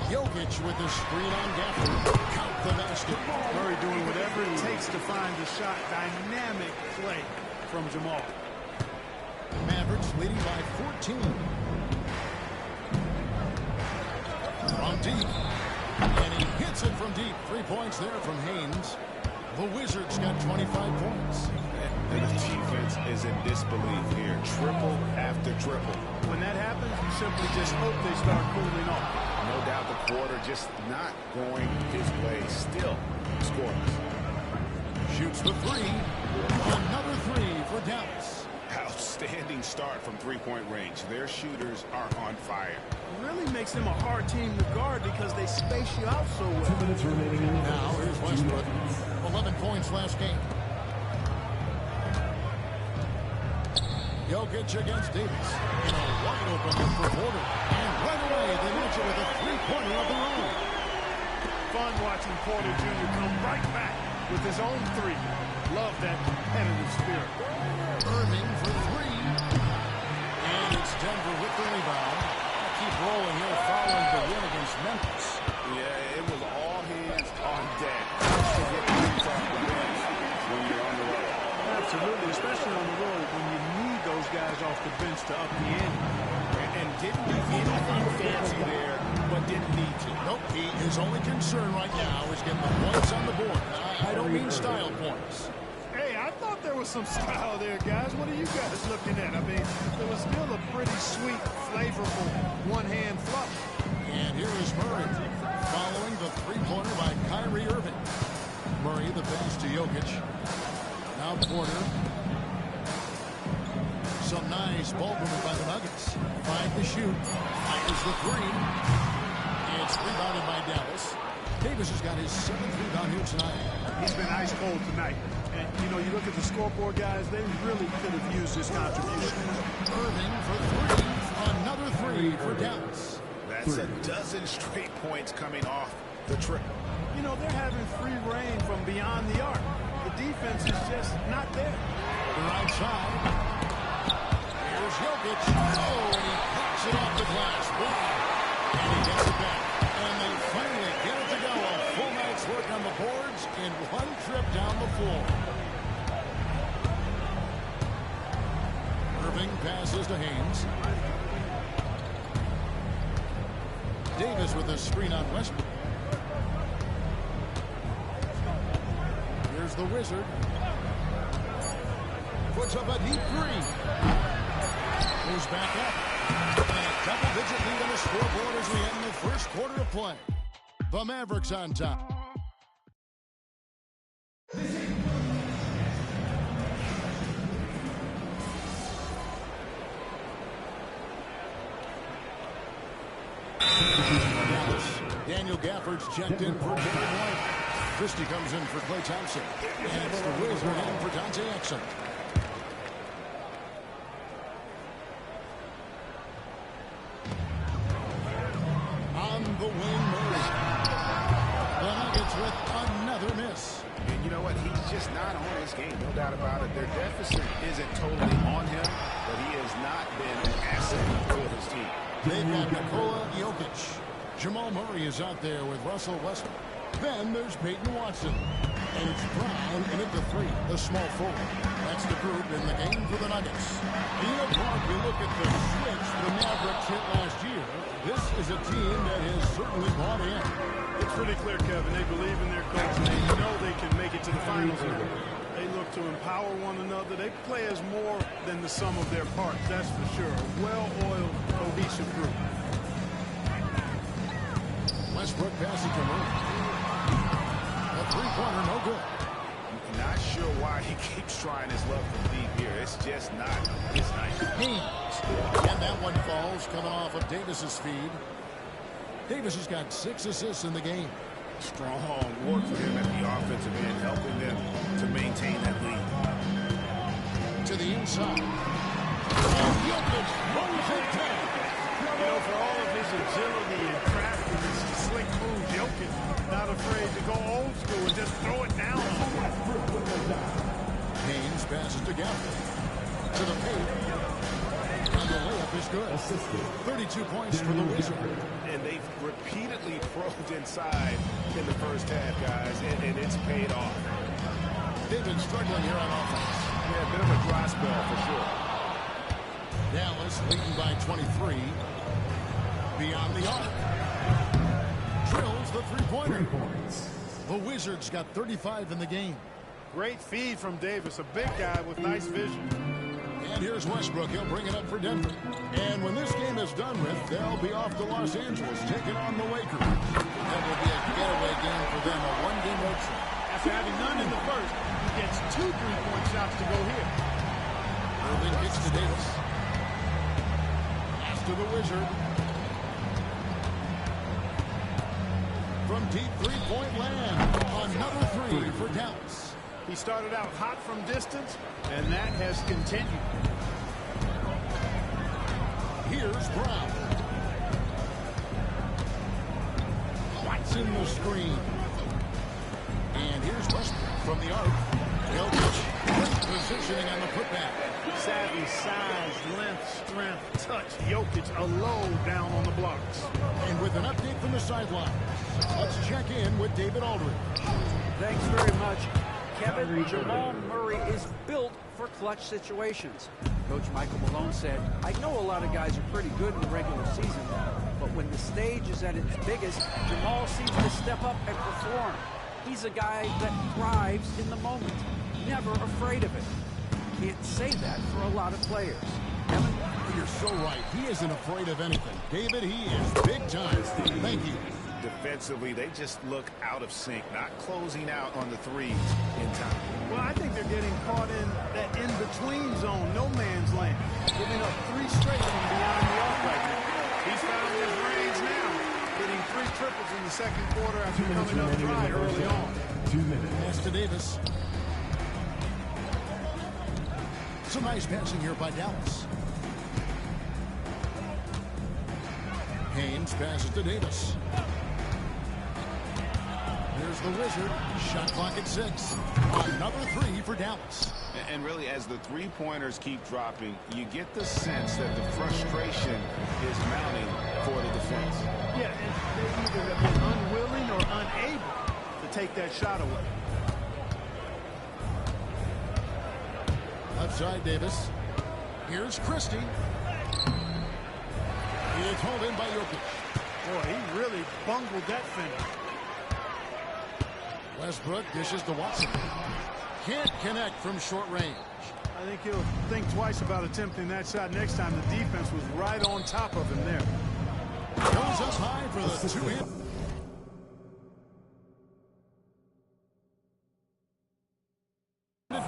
Jokic with the screen on Gafford. Count the basket. Murray doing whatever it takes to find the shot. Dynamic play from Jamal. Mavericks leading by 14. From deep. And he hits it from deep. 3 points there from Haynes. The Wizards got 25 points. And the defense is in disbelief here. Triple after triple. When that happens, you simply just hope they start cooling off. No doubt the quarter just not going his way. Still scoreless. Shoots the three. Another three for Dallas. Outstanding start from three-point range. Their shooters are on fire. It really makes them a hard team to guard because they space you out so well. 2 minutes remaining in the Now here's Westbrook. 11 points last game. Jokic against Davis. In a wide open look for Porter. And right away they match it with a three-pointer of their own. Fun watching Porter Jr. come right back with his own three. Love that competitive spirit. Irving for three. And it's Denver with the rebound. Keep rolling here following the win against Memphis. Yeah, it was all hands on deck. To get things off the bench when you're on the road. Absolutely, especially on the road when you need those guys off the bench to up the ante. And didn't do anything fancy there, but didn't need to. Nope, his only concern right now is getting the points on the board. I don't mean style points. Hey, I thought there was some style there, guys. What are you guys looking at? I mean, it was still a pretty sweet, flavorful one-hand fluff. And here is Murray following the three-pointer by Kyrie Irving. Murray the pass to Jokic. Now Porter. Some nice ball movement by the Nuggets. Find the shoot. Fires the three. It's rebounded by Dallas. Davis has got his 7th rebound here tonight. He's been ice cold tonight. And, you know, you look at the scoreboard, guys, they really could have used his contribution. Irving for three. Another three for Dallas. That's a dozen straight points coming off the triple. You know, they're having free reign from beyond the arc. The defense is just not there. They're outside. Here's Jokic. Oh, and he knocks it off the glass. Wow. And he gets it back. And they finally get it to go. A full night's work on the boards in one trip down the floor. Irving passes to Haynes. Davis with a screen on Westbrook. Here's the Wizard. Puts up a deep three. Moves back up. And a double-digit lead on the scoreboard as we end the first quarter of play. The Mavericks on top. Daniel Gafford's checked in for Jerry White. Christie comes in for Klay Thompson. And it's the Wizard in for Dante Exum. On the wing, Murray. The Nuggets with another miss. And you know what? He's just not on his game. No doubt about it. Their deficit isn't totally on him, but he has not been an asset for his team. They've got Nikola Jokic. Jamal Murray is out there with Russell Westbrook. Then there's Peyton Watson. And it's Brown in at the three, the small forward. That's the group in the game for the Nuggets. You know, Clark, we look at the switch the Mavericks hit last year. This is a team that has certainly bought in. It's pretty clear, Kevin. They believe in their coach, and they know they can make it to the finals. They look to empower one another. They play as more than the sum of their parts, that's for sure. A well-oiled, cohesive group. Westbrook passes to Murray. A three-pointer, no good. Not sure why he keeps trying his luck from deep here. It's just not his night. And that one falls coming off of Davis's feed. Davis has got 6 assists in the game. Strong work for him at the offensive end, helping them to maintain that lead. To the inside. And Jokic runs it down. You know, for all of his agility and craftiness and slick moves, Jokic not afraid to go old school and just throw it down. Haynes passes to Gafford. To the paint. And the layup is good. 32 points for the Wizards. And they've repeatedly probed inside in the first half, guys, and it's paid off. They've been struggling here on offense. Yeah, a bit of a dry spell for sure. Dallas leading by 23. Beyond the arc. Drills the three-pointer. The Wizards got 35 in the game. Great feed from Davis, a big guy with nice vision. And here's Westbrook. He'll bring it up for Denver. And when this game is done with, they'll be off to Los Angeles, taking on the Lakers. That will be a getaway game for them, a one-game road trip. After having none in the first, he gets 2 3-point shots to go here. Irving gets to Davis. Pass to the Wizard. From deep three-point land. Another three for Dallas. He started out hot from distance, and that has continued. Here's Brown. Watson the screen. And here's Westbrook from the arc. Jokic, great positioning on the putback. Savvy, size, length, strength, touch. Jokic alone down on the blocks. And with an update from the sideline, let's check in with David Aldridge. Thanks very much. Kevin, Jamal Murray is built for clutch situations. Coach Michael Malone said, I know a lot of guys are pretty good in the regular season, but when the stage is at its biggest, Jamal seems to step up and perform. He's a guy that thrives in the moment, never afraid of it. Can't say that for a lot of players. Kevin? You're so right. He isn't afraid of anything. David, he is big time. Thank you. Defensively, they just look out of sync, not closing out on the threes in time. Well, I think they're getting caught in that in-between zone, no man's land, giving up 3 straight from beyond the arc right now. He's found his range now, hitting 3 triples in the second quarter after coming up dry early on. 2 minutes. Pass to Davis. Some nice passing here by Dallas. Haynes passes to Davis. Here's the Wizard. Shot clock at 6. Another 3 for Dallas. And really, as the three-pointers keep dropping, you get the sense that the frustration is mounting for the defense. Yeah, and they either have been unwilling or unable to take that shot away. Left side, Davis. Here's Christie. He is hauled in by Jokic. Boy, he really bungled that finish. Westbrook dishes to Watson. Can't connect from short range. I think he'll think twice about attempting that shot next time. The defense was right on top of him there. Goes up high for the 2-hit.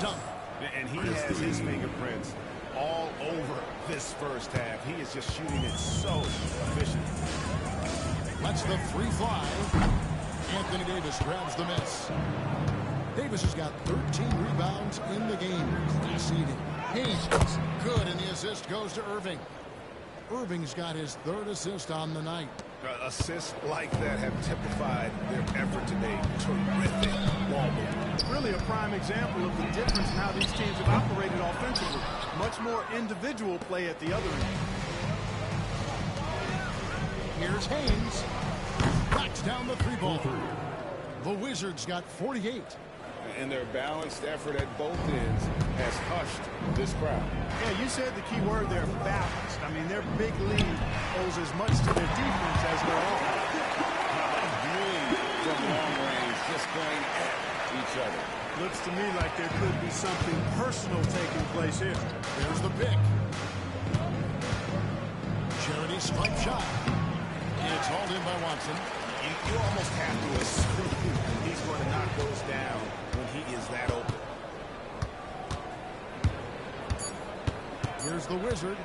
Dunk. And he has his fingerprints all over this first half. He is just shooting it so efficient. Lets the 3 fly. Anthony Davis grabs the miss. Davis has got 13 rebounds in the game. Class eating. Haynes, good, and the assist goes to Irving. Irving's got his 3rd assist on the night. Assists like that have typified their effort today. Terrific ball movement. Really a prime example of the difference in how these teams have operated offensively. Much more individual play at the other end. Here's Haynes. Knocks down the 3-ball. The Wizards got 48. And their balanced effort at both ends has hushed this crowd. Yeah, you said the key word there, balanced. I mean, their big lead owes as much to their defense as their offense. From long range, just going at each other. Looks to me like there could be something personal taking place here. There's the pick. Charity strike shot. It's hauled in by Watson. You almost have to assume he's going to knock those down when he is that open. Here's the Wizard.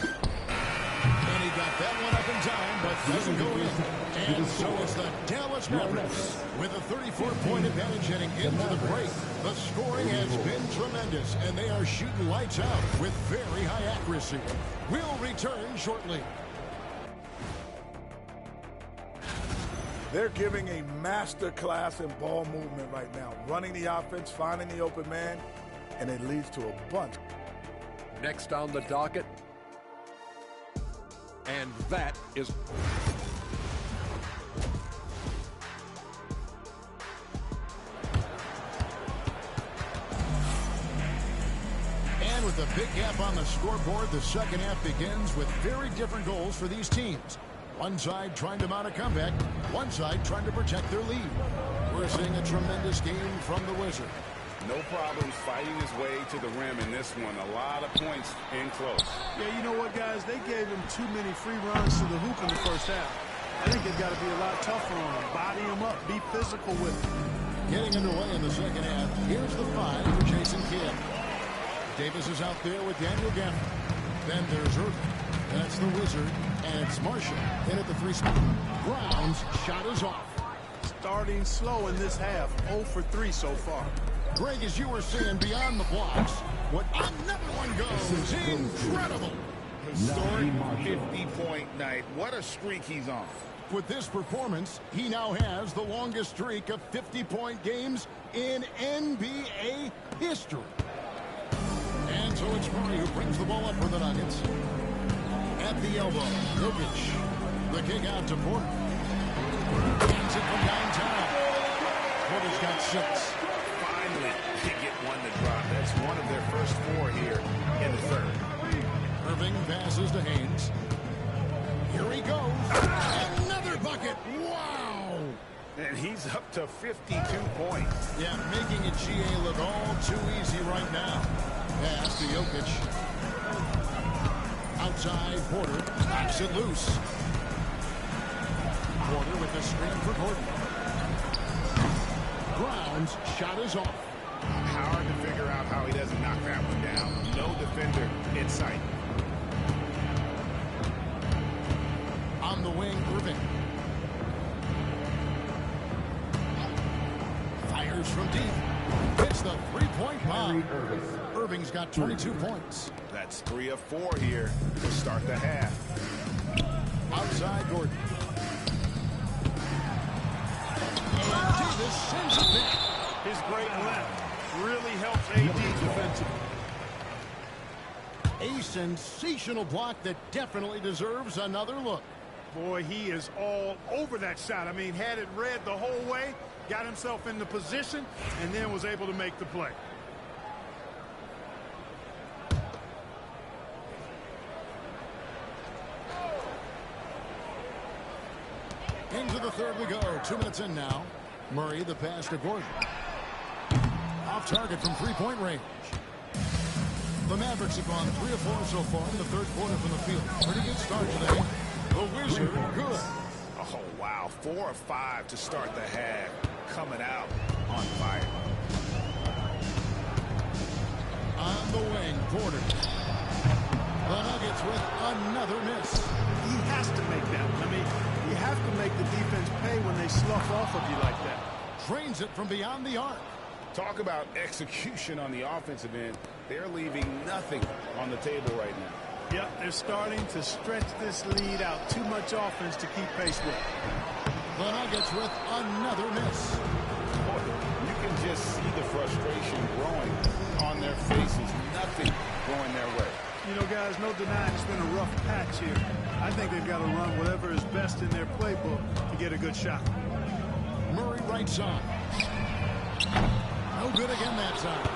And he got that one up in time, but doesn't go in. And so it's the Dallas Mavericks with a 34-point advantage heading into the break. The scoring has been tremendous, and they are shooting lights out with very high accuracy. We'll return shortly. They're giving a master class in ball movement right now. Running the offense, finding the open man, and it leads to a bunch. Next on the docket, and that is... And with a big gap on the scoreboard, the second half begins with very different goals for these teams. One side trying to mount a comeback, one side trying to protect their lead. We're seeing a tremendous game from the Wizard. No problems fighting his way to the rim in this one. A lot of points in close. Yeah, you know what, guys? They gave him too many free runs to the hoop in the first half. I think they've got to be a lot tougher on him. Body him up. Be physical with him. Getting underway in the second half. Here's the 5 for Jason Kidd. Davis is out there with Daniel Gaffney. Then there's Irving. That's the Wizard. And it's Marshall in at the 3 spot. Brown's shot is off. Starting slow in this half. 0 for 3 so far. Greg, as you were saying, beyond the blocks, what another one goes. Incredible. Historic 50-point night. What a streak he's on. With this performance, he now has the longest streak of 50-point games in NBA history. And so it's Murray who brings the ball up for the Nuggets. At the elbow, Jokic. The kick out to Porter. Gets it from downtown. Porter's got 6. Finally, they get one to drop. That's one of their first 4 here in the third. Irving passes to Haynes. Here he goes. Another bucket. Wow. And he's up to 52 points. Yeah, making it GA look all too easy right now. Pass to Jokic. Outside, Porter knocks it loose. Porter with the screen for Gordon. Brown's shot is off. Hard to figure out how he doesn't knock that one down. No defender in sight. On the wing, Irving. Fires from deep. Hits the three-point bomb. Irving's got 22 points. That's 3 of 4 here to start the half. Outside, Gordon. And Davis sends it back. His great length really helps AD defensively. A sensational block that definitely deserves another look. Boy, he is all over that shot. I mean, had it read the whole way, got himself in the position, and then was able to make the play. Into the third we go. 2 minutes in now. Murray, the pass to Gordon. Off target from three-point range. The Mavericks have gone 3 of 4 so far in the third quarter from the field. Pretty good start today. The Wizard, good. Oh, wow. 4 of 5 to start the half. Coming out on fire. On the wing, Porter. The Nuggets with another miss. He has to make that. I mean, you have to make the defense pay when they slough off of you like that. Trains it from beyond the arc. Talk about execution on the offensive end. They're leaving nothing on the table right now. Yep, they're starting to stretch this lead out. Too much offense to keep pace with. The Nuggets with another miss. Boy, you can just see the frustration growing on their faces. Nothing going their way. You know, guys, no denying it's been a rough patch here. I think they've got to run whatever is best in their playbook to get a good shot. Murray right side. No good again that time.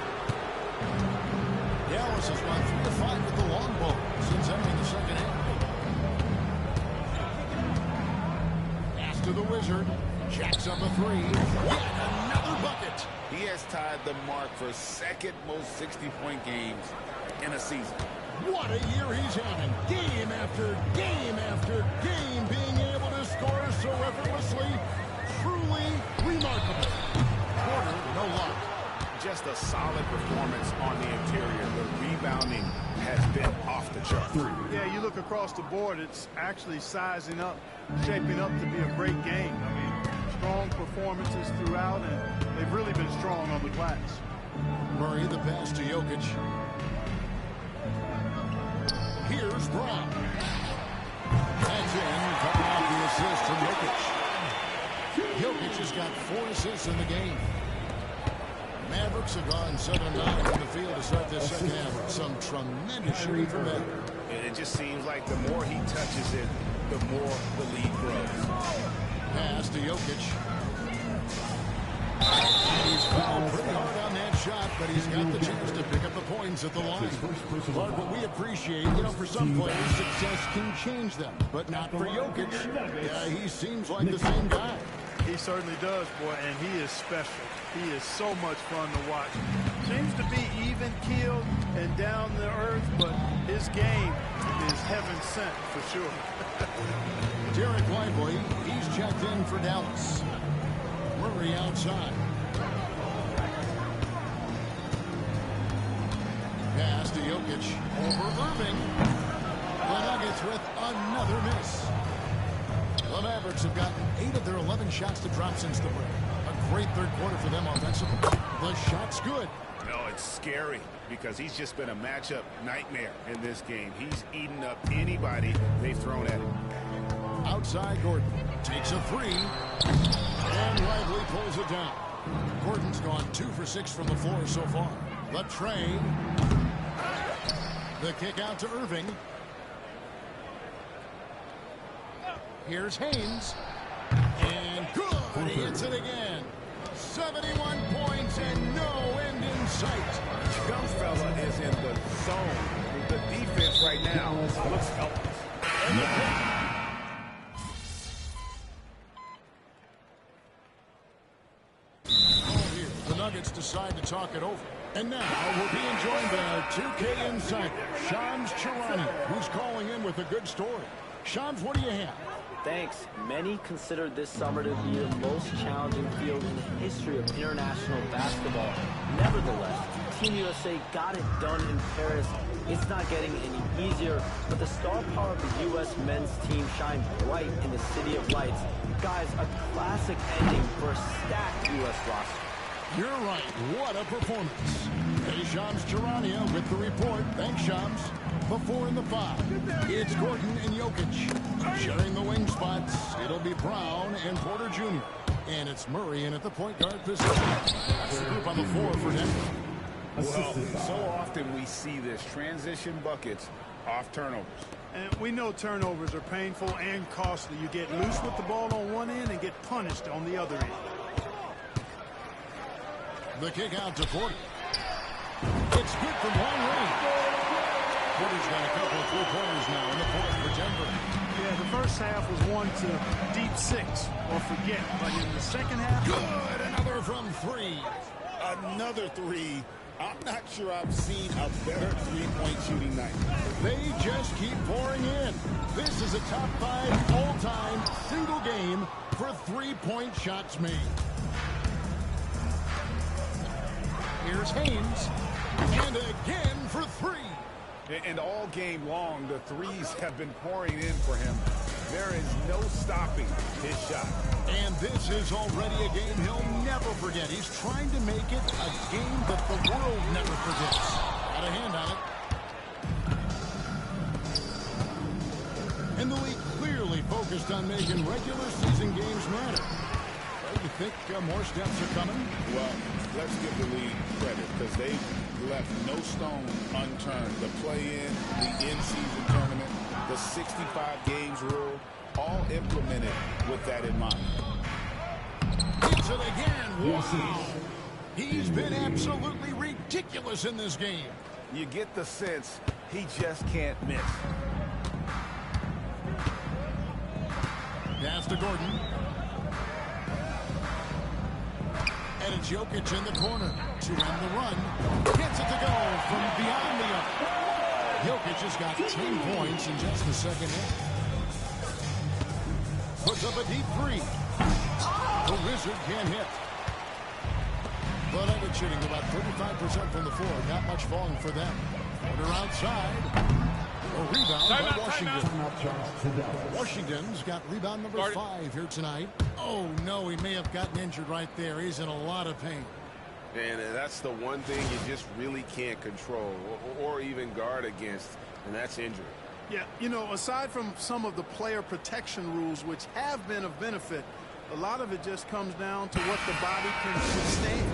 Dallas has gone 3 of 5 with the long ball since entering the second half. Pass to the Wizard. Jacks up a 3. Yet another bucket. He has tied the mark for second most 60-point games in a season. What a year he's having. Game after game after game, being able to score so effortlessly. Truly remarkable. Porter, no luck. Just a solid performance on the interior. The rebounding has been off the chart. Yeah, you look across the board, it's actually sizing up, shaping up to be a great game. I mean, strong performances throughout, and they've really been strong on the glass. Murray, the pass to Jokic. Here's Brown. That's in, coming off the assist from Jokic. Jokic has got 4 assists in the game. Mavericks have gone 7-9 in the field to start this second half. Some tremendous shooting from them. It just seems like the more he touches it, the more the lead grows. Pass to Jokic. He's fouled pretty hard on that shot, but he's got the chance to pick up the points at the line. Clark, what we appreciate, for some players, success can change them, but not for Jokic. Yeah, he seems like the same guy. He certainly does, boy, and he is special. He is so much fun to watch. Seems to be even-keeled and down to earth, but his game is heaven sent for sure. Derek Lively, he's checked in for Dallas. Murray outside. Pass to Jokic. Over Irving. The Nuggets with another miss. The Mavericks have gotten 8 of their 11 shots to drop since the break. A great third quarter for them offensively. The shot's good. No, it's scary because he's just been a matchup nightmare in this game. He's eaten up anybody they've thrown at him. Outside, Gordon takes a three. And Lively pulls it down. Gordon's gone 2 for 6 from the floor so far. The trade. The kick out to Irving. Here's Haynes. And good. He hits it again. 71 points and no end in sight. Young fella is in the zone. The defense right now looks helpless. The Nuggets decide to talk it over. And now we're being joined by our 2K insider, Shams Charania, who's calling in with a good story. Shams, what do you have? Thanks. Many consider this summer to be the most challenging field in the history of international basketball. Nevertheless, Team USA got it done in Paris. It's not getting any easier, but the star power of the U.S. men's team shined bright in the City of Lights. Guys, a classic ending for a stacked U.S. roster. You're right. What a performance. Hey, Shams Charania with the report. Thanks, Shams. The 4 and the 5. It's Gordon and Jokic. Sharing the wing spots, it'll be Brown and Porter Jr. And it's Murray in at the point guard position. That's the group on the floor for Denver. Well, so often we see this. Transition buckets off turnovers. And we know turnovers are painful and costly. You get loose with the ball on one end and get punished on the other end. The kick out to Porter. It's good from long range. Porter's got a couple of three-pointers now in the fourth for Denver. Yeah, the first half was 1 to deep 6 or forget. But in the second half... Good! Another from 3. Another 3. I'm not sure I've seen a better three-point shooting night. They just keep pouring in. This is a top 5 all-time single game for three-point shots made. Here's Haynes. And again for 3. And all game long, the threes have been pouring in for him. There is no stopping his shot. And this is already a game he'll never forget. He's trying to make it a game that the world never forgets. Got a hand on it. And the league clearly focused on making regular season games matter. You think more steps are coming? Well, let's give the league credit because they've left no stone unturned. The play-in, the in-season tournament, the 65 games rule, all implemented with that in mind. Hits it again. Wow. He's been absolutely ridiculous in this game. You get the sense he just can't miss. Pass to Gordon. And it's Jokic in the corner to end the run. Gets it to go from beyond the arc. Jokic has got 10 points in just the second half. Puts up a deep 3. The Wizard can't hit. The Nuggets shooting about 35% from the floor. Not much falling for them. Porter outside. A rebound by Washington. Washington's got rebound number 5 here tonight. Oh, no, he may have gotten injured right there. He's in a lot of pain. And that's the one thing you just really can't control or even guard against, and that's injury. Yeah, you know, aside from some of the player protection rules, which have been of benefit, a lot of it just comes down to what the body can sustain.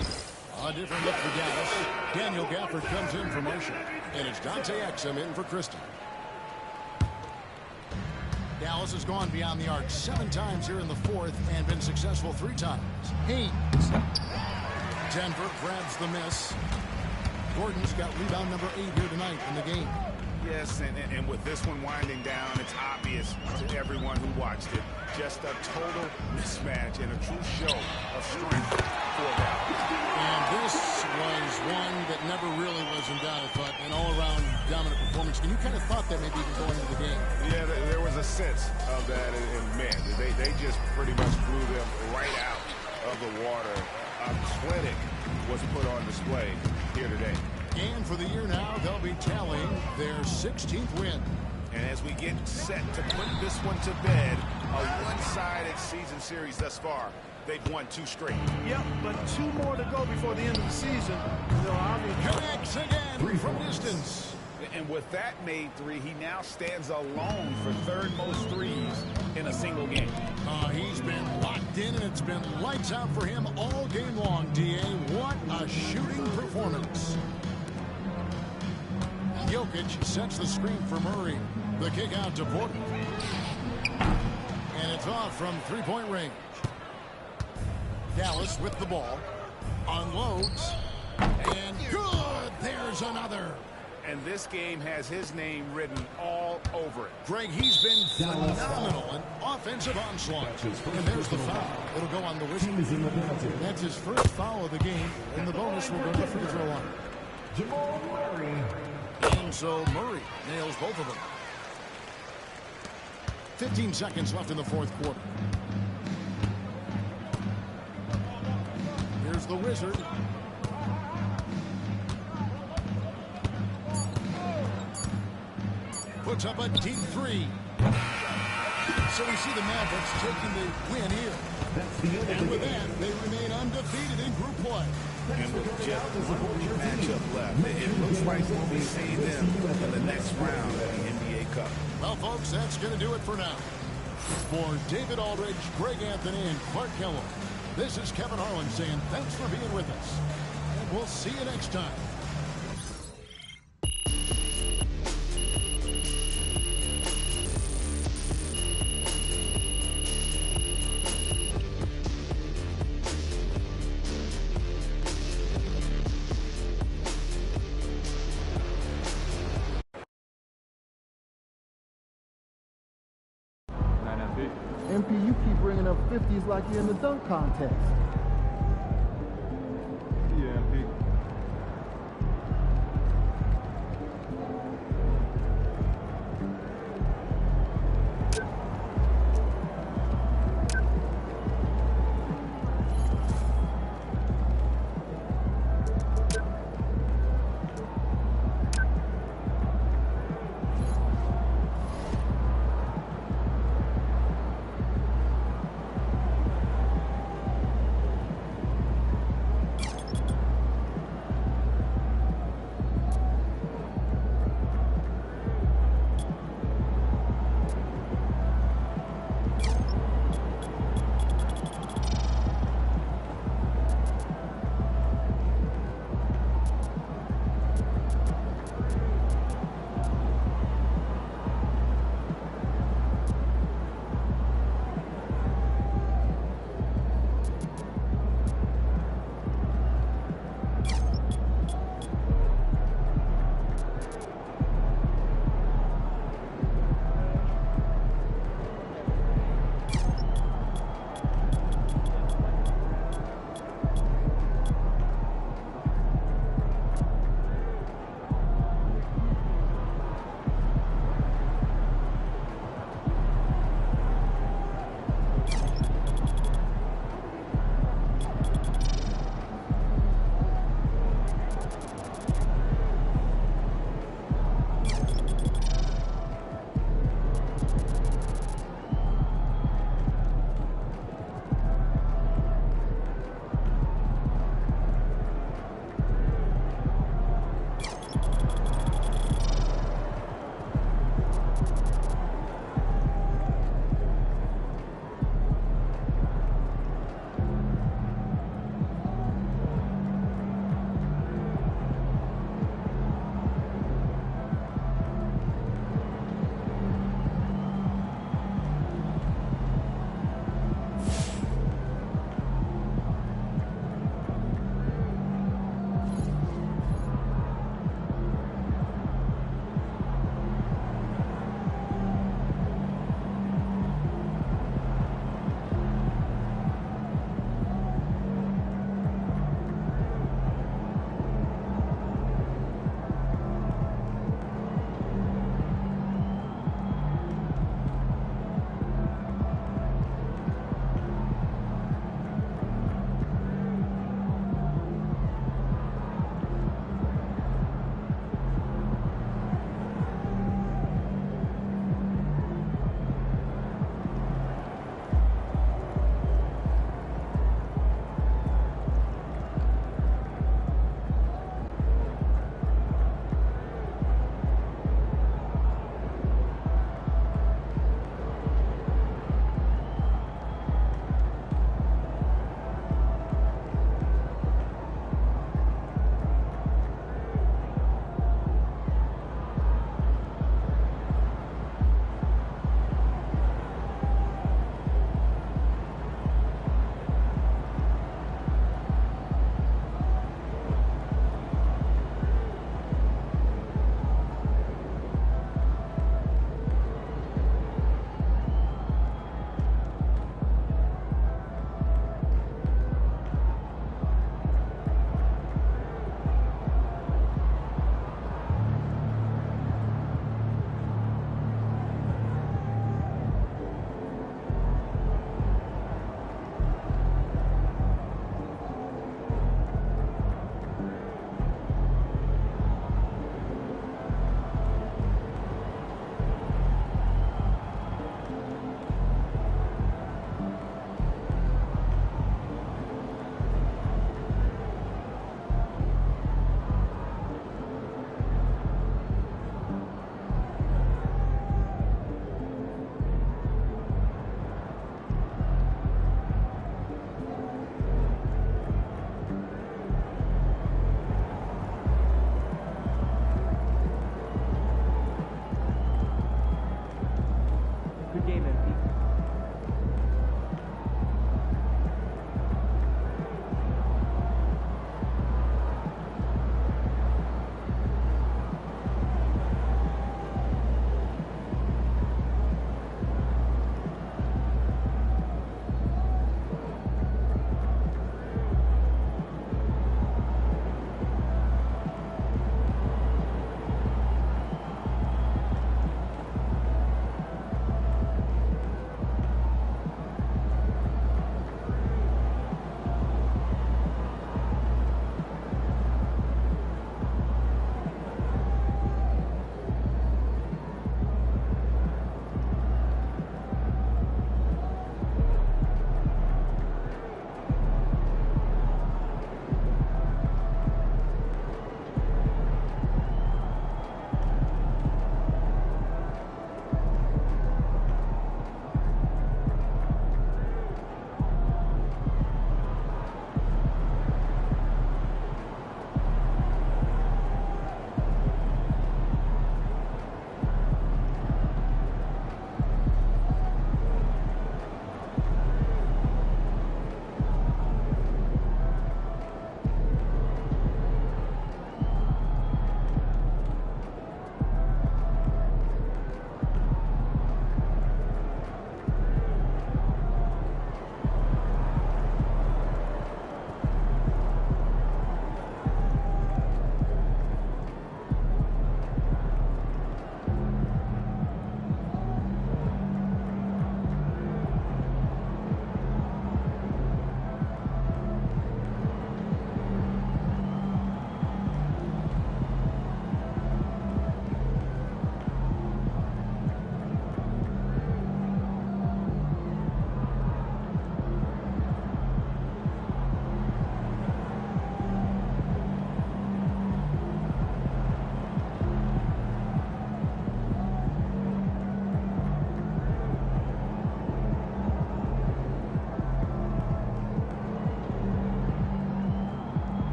A different look for Dallas. Daniel Gafford comes in for Marshall. And it's Dante Exum in for Christie. Dallas has gone beyond the arc 7 times here in the fourth and been successful 3 times. Haynes. Denver grabs the miss. Gordon's got rebound number 8 here tonight in the game. Yes, and with this one winding down, it's obvious to everyone who watched it. Just a total mismatch and a true show of strength for them. And this was one that never really was in doubt, I thought, an all-around dominant performance. And you kind of thought that maybe even going into the game. Yeah, there was a sense of that in men. They just pretty much blew them right out of the water. A clinic was put on display here today. And for the year now, they'll be tallying their 16th win. And as we get set to put this one to bed, a one-sided season series thus far. They've won 2 straight. Yep, but 2 more to go before the end of the season. Connects again from distance. And with that made 3, he now stands alone for 3rd most threes in a single game. He's been locked in, and it's been lights out for him all game long, D.A. What a shooting performance. Jokic sets the screen for Murray. The kick out to Porter. And it's off from 3-point range. Dallas with the ball. Unloads. And good! There's another. And this game has his name written all over it. Greg, he's been phenomenal. An offensive onslaught. And there's the foul. It'll go on the whistle. That's his first foul of the game. And the bonus will go to the free throw line. Jamal Murray. And so Murray nails both of them. 15 seconds left in the fourth quarter. Here's the Wizard. Puts up a deep 3. So we see the Mavericks taking the win here. And with that, they remain undefeated in group play. And with just one matchup left, it looks like we'll be seeing them in the next round of the NBA Cup. Well, folks, that's going to do it for now. For David Aldridge, Greg Anthony, and Clark Kellogg, this is Kevin Harlan saying thanks for being with us. And we'll see you next time. MP, you keep bringing up 50s like you're in the dunk contest.